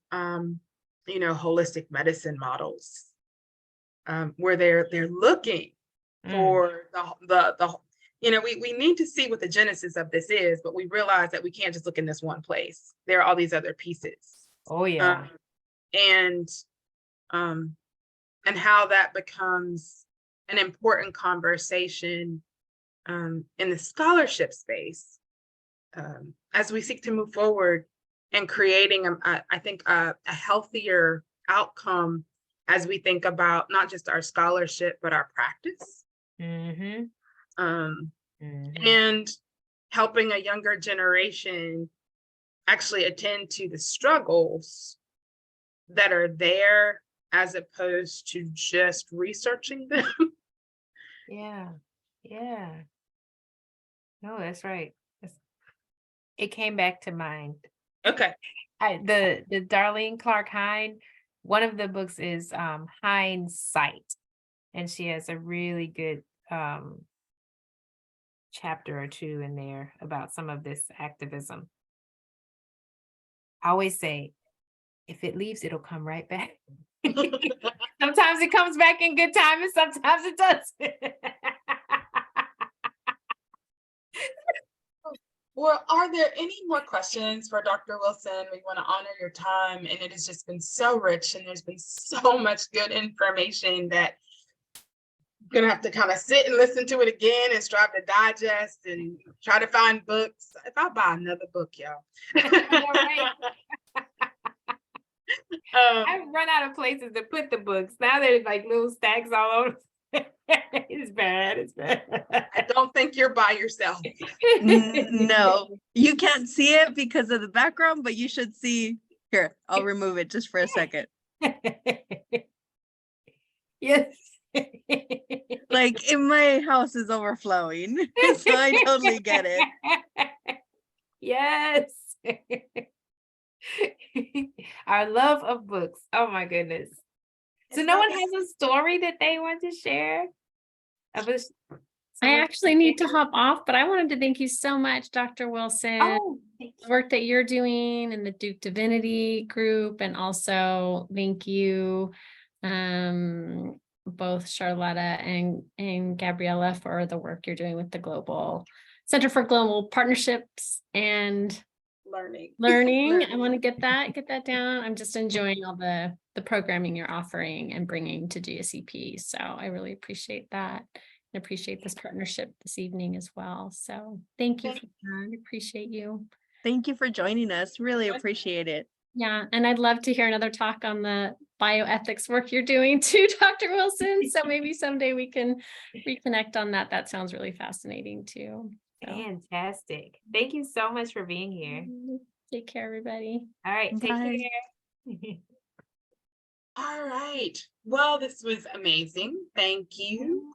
holistic medicine models, where they're looking for the we need to see what the genesis of this is, but we realize that we can't just look in this one place. There are all these other pieces. Oh yeah. And how that becomes an important conversation in the scholarship space, as we seek to move forward and creating I think a healthier outcome as we think about not just our scholarship, but our practice. Mm-hmm. And helping a younger generation actually attend to the struggles that are there as opposed to just researching them. Yeah. Yeah. No, that's right. It came back to mind. Okay. The Darlene Clark Hine, one of the books is Hindsight, and she has a really good chapter or two in there about some of this activism. I always say, if it leaves, it'll come right back. Sometimes it comes back in good time and sometimes it doesn't. Well, are there any more questions for Dr. Wilson? We want to honor your time, and it has just been so rich, and there's been so much good information that I'm gonna have to kind of sit and listen to it again and strive to digest and try to find books. If I buy another book, y'all. Right. I've run out of places to put the books. Now there's like little stacks all over. It's bad. It's bad. I don't think you're by yourself. No, you can't see it because of the background, but you should see. Here, I'll remove it just for a second. Yes. Like, my house is overflowing, so I totally get it. Yes. Our love of books. Oh my goodness. So no one has a story that they want to share? I actually need to hop off, but I wanted to thank you so much, Dr. Wilson. Oh, thank The work that you're doing in the Duke Divinity group, and also thank you, both Charlotta and Gabriella, for the work you're doing with the Global Center for Global Partnerships and Learning. I want to get that down. I'm just enjoying all the programming you're offering and bringing to GSEP. So I really appreciate that and appreciate this partnership this evening as well. So thank you for that. I appreciate you. Thank you for joining us. Really appreciate it. Yeah, and I'd love to hear another talk on the bioethics work you're doing too, Dr. Wilson. So maybe someday we can reconnect on that. That sounds really fascinating too. So. Fantastic. Thank you so much for being here. Take care, everybody. All right. Take Bye. care. All right. Well, this was amazing. Thank you.